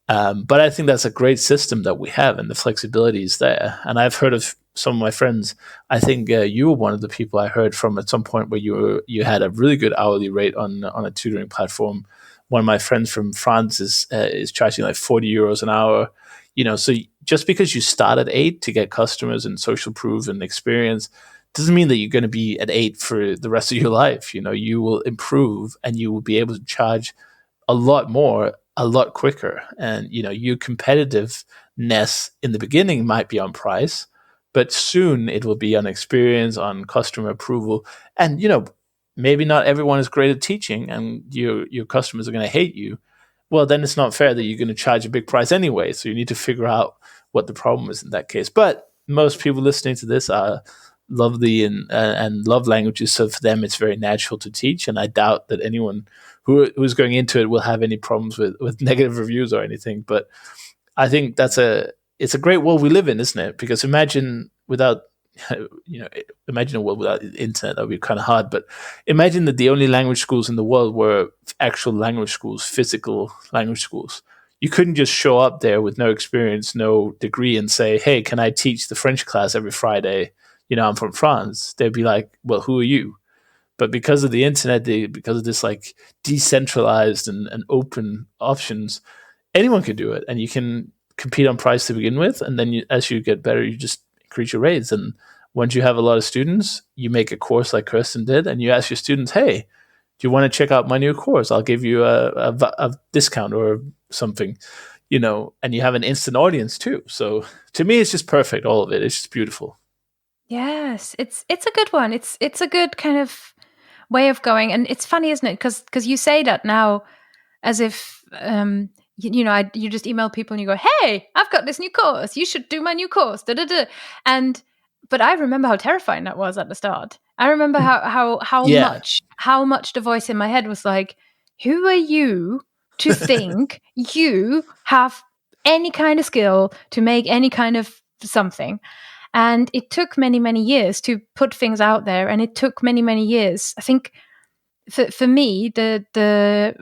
But I think that's a great system that we have, and the flexibility is there. And I've heard of some of my friends. I think you were one of the people I heard from at some point where you had a really good hourly rate on a tutoring platform. One of my friends from France is charging like 40 euros an hour. So just because you start at 8 to get customers and social proof and experience doesn't mean that you're going to be at 8 for the rest of your life. You will improve and you will be able to charge a lot more, a lot quicker. And, your competitiveness in the beginning might be on price, but soon it will be on experience, on customer approval. And, maybe not everyone is great at teaching and your customers are going to hate you. Well, then it's not fair that you're going to charge a big price anyway. So you need to figure out what the problem is in that case. But most people listening to this are lovely and love languages. So for them, it's very natural to teach. And I doubt that anyone who's going into it will have any problems with negative reviews or anything. But I think it's a great world we live in, isn't it? Because imagine imagine a world without the internet. That would be kind of hard. But imagine that the only language schools in the world were actual language schools, physical language schools. You couldn't just show up there with no experience, no degree, and say, "Hey, can I teach the French class every Friday? I'm from France." They'd be like, "Well, who are you?" But because of the internet, because of this like decentralized and open options, anyone can do it, and you can compete on price to begin with, and then as you get better, you just increase your rates. And once you have a lot of students, you make a course like Kerstin did, and you ask your students, "Hey, do you want to check out my new course? I'll give you a discount or something," and you have an instant audience too. So to me, it's just perfect. All of it. It's just beautiful. Yes, it's a good one. It's a good kind of way of going, and it's funny, isn't it? Because you say that now as if you just email people and you go, "Hey, I've got this new course. You should do my new course." Da, da, da. But I remember how terrifying that was at the start. I remember how much the voice in my head was like, "Who are you to think you have any kind of skill to make any kind of something?" And it took many, many years to put things out there, and it took many, many years. I think for me, the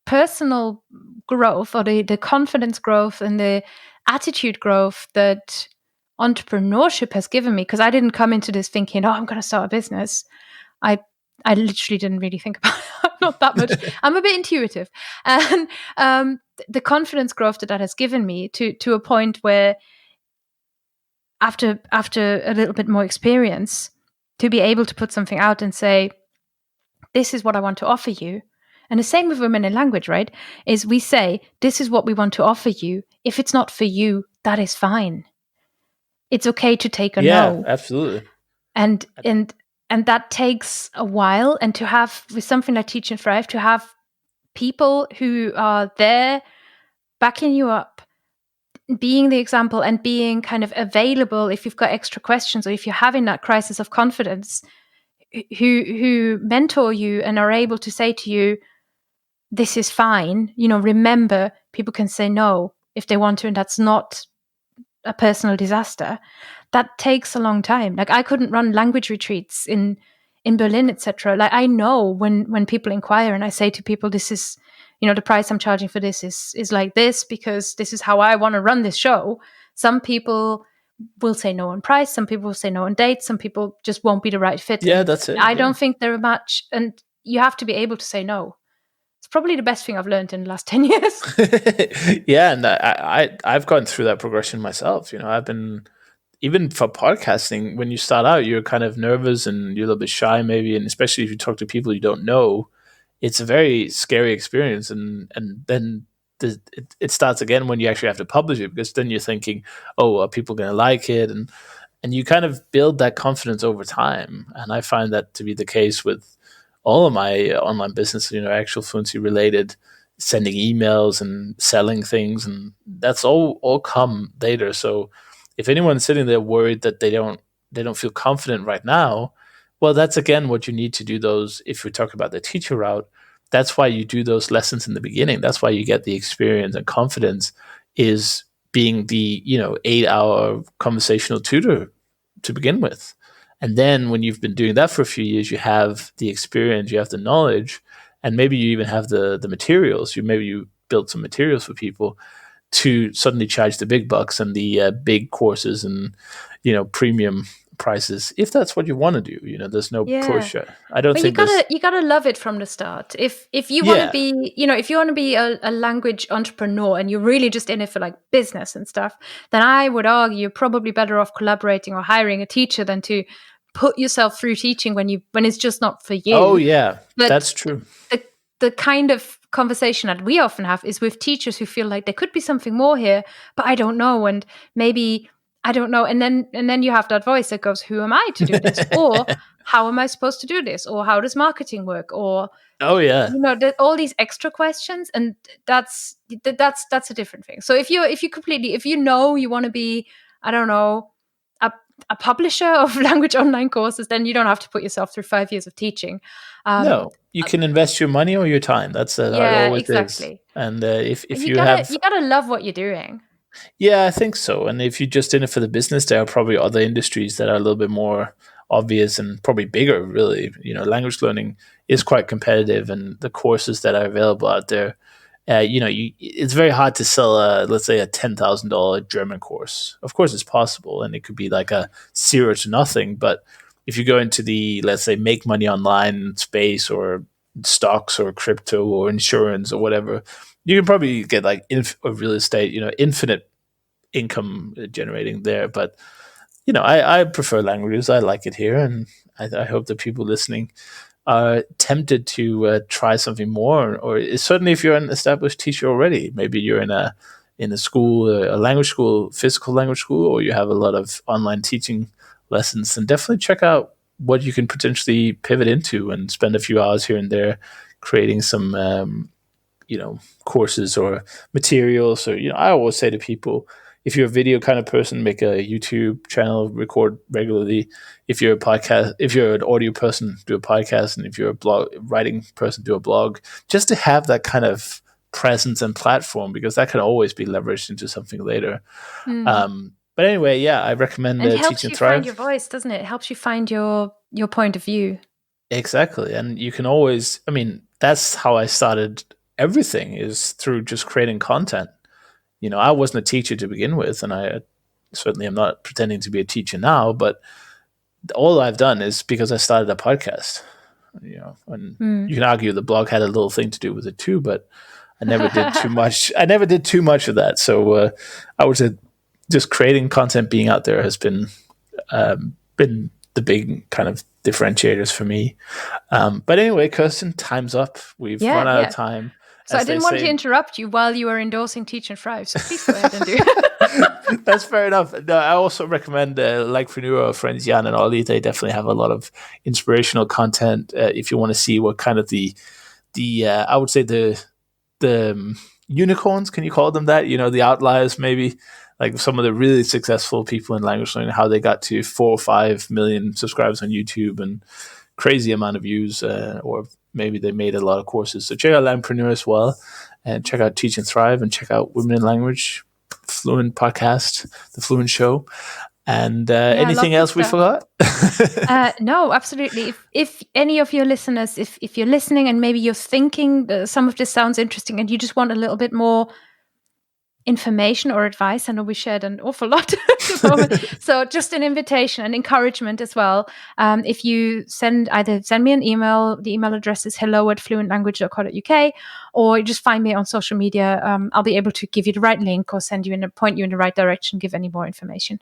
personal growth, or the confidence growth and the attitude growth that entrepreneurship has given me, because I didn't come into this thinking, "Oh, I'm going to start a business." I literally didn't really think about it. Not that much. I'm a bit intuitive. And the confidence growth that has given me to a point where after a little bit more experience, to be able to put something out and say, "This is what I want to offer you." And the same with Women in Language, right? Is we say, "This is what we want to offer you. If it's not for you, that is fine. It's okay to take a no." Yeah, absolutely. And that takes a while. And to have, with something like Teach and Thrive, to have people who are there backing you up, being the example, and being kind of available if you've got extra questions, or if you're having that crisis of confidence, who mentor you and are able to say to you, "This is fine. Remember, people can say no if they want to, and that's not a personal disaster, that takes a long time. Like I couldn't run language retreats in Berlin, etc. Like I know when people inquire and I say to people, this is, the price I'm charging for this is like this because this is how I want to run this show. Some people will say no on price. Some people will say no on date. Some people just won't be the right fit. Yeah, that's it. I don't think they're a match, and you have to be able to say no. It's probably the best thing I've learned in the last 10 years. Yeah, and I've gone through that progression myself. I've been, even for podcasting, when you start out, you're kind of nervous and you're a little bit shy maybe, and especially if you talk to people you don't know, it's a very scary experience. And then it starts again when you actually have to publish it, because then you're thinking, oh, are people going to like it? And you kind of build that confidence over time. And I find that to be the case with all of my online business, actual fluency related, sending emails and selling things, and that's all come later. So if anyone's sitting there worried that they don't feel confident right now, well, that's again what you need to do those. If we talk about the teacher route, that's why you do those lessons in the beginning. That's why you get the experience and confidence, is being the 8-hour conversational tutor to begin with. And then when you've been doing that for a few years, you have the experience, you have the knowledge, and maybe you even have the materials. Maybe you build some materials for people to suddenly charge the big bucks and the big courses and premium prices, if that's what you want to do. There's no push. I don't think you gotta love it from the start. If you want to be, if you want to be a language entrepreneur and you're really just in it for like business and stuff, then I would argue you're probably better off collaborating or hiring a teacher than to put yourself through teaching when it's just not for you. Oh yeah, but that's true. The kind of conversation that we often have is with teachers who feel like there could be something more here, but I don't know, and maybe I don't know. And then you have that voice that goes, who am I to do this? Or how am I supposed to do this? Or how does marketing work? Or all these extra questions, and that's a different thing. So if you want to be, I don't know, a publisher of language online courses, then you don't have to put yourself through 5 years of teaching. No, you can invest your money or your time. That's how it always exactly. is. And if you gotta love what you're doing. Yeah, I think so. And if you're just in it for the business, there are probably other industries that are a little bit more obvious and probably bigger, really. Language learning is quite competitive, and the courses that are available out there, it's very hard to sell let's say a $10,000 German course. Of course, it's possible, and it could be like a 0 to nothing. But if you go into the, let's say, make money online space, or stocks or crypto or insurance or whatever, you can probably get like real estate, infinite income generating there. But I prefer languages. I like it here, and I hope that people listening are tempted to try something more. Or certainly, if you're an established teacher already, maybe you're in a school, a language school, physical language school, or you have a lot of online teaching lessons, and definitely check out what you can potentially pivot into and spend a few hours here and there creating some courses or materials. So I always say to people, if you're a video kind of person, make a YouTube channel, record regularly. If you're an audio person, do a podcast. And if you're a blog writing person, do a blog, just to have that kind of presence and platform, because that can always be leveraged into something later. But anyway, I recommend and it helps Teach and you Thrive. Find your voice, doesn't it? It helps you find your point of view. Exactly. And you can always, that's how I started everything, is through just creating content. I wasn't a teacher to begin with, and I certainly am not pretending to be a teacher now, but all I've done is because I started a podcast. And you can argue the blog had a little thing to do with it too, but I never did too much. I never did too much of that. So I would say just creating content, being out there, has been the big kind of differentiators for me. But anyway, Kerstin, time's up. We've run out of time. So I didn't want to interrupt you while you were endorsing Teach and Thrive. So please go ahead and do it. That's fair enough. No, I also recommend Likepreneur friends Jan and Ollie. They definitely have a lot of inspirational content. If you want to see what kind of the I would say the unicorns, can you call them that? The outliers, maybe, like some of the really successful people in language learning, how they got to 4 or 5 million subscribers on YouTube and crazy amount of views, or maybe they made a lot of courses. So check out Likepreneur as well, and check out Teach and Thrive, and check out Women in Language. Fluent podcast, the Fluent Show. And anything else we forgot? No, absolutely. If any of your listeners, if you're listening and maybe you're thinking some of this sounds interesting and you just want a little bit more information or advice, I know we shared an awful lot at the moment. So just an invitation and encouragement as well. If you send me an email, the email address is hello@fluentlanguage.co.uk, or you just find me on social media. I'll be able to give you the right link or point you in the right direction, give any more information.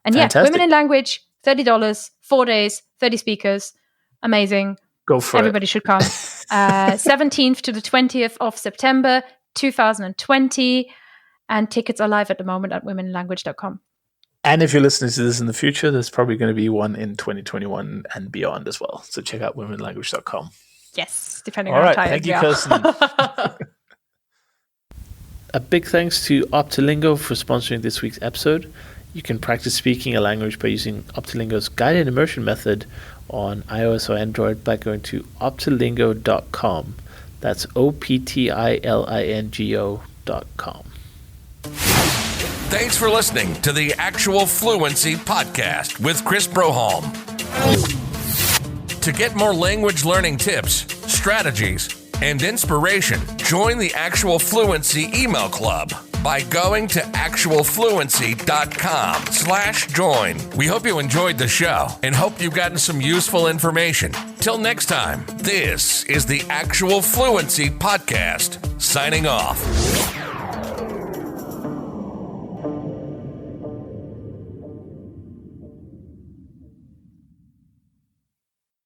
And Fantastic. Women in Language, $30, 4 days, 30 speakers. Amazing. Go for Everybody should come. 17th to the 20th of September, 2020. And tickets are live at the moment at womeninlanguage.com. And if you're listening to this in the future, there's probably going to be one in 2021 and beyond as well. So check out womeninlanguage.com. Yes, depending on how tired you are. Thank you, Kerstin. A big thanks to OPTILINGO for sponsoring this week's episode. You can practice speaking a language by using OPTILINGO's guided immersion method on iOS or Android by going to optilingo.com. That's OPTILINGO.com. Thanks for listening to the Actual Fluency Podcast with Chris Broholm. To get more language learning tips, strategies, and inspiration, join the Actual Fluency email club by going to actualfluency.com/join. We hope you enjoyed the show and hope you've gotten some useful information. Till next time, this is the Actual Fluency Podcast, signing off.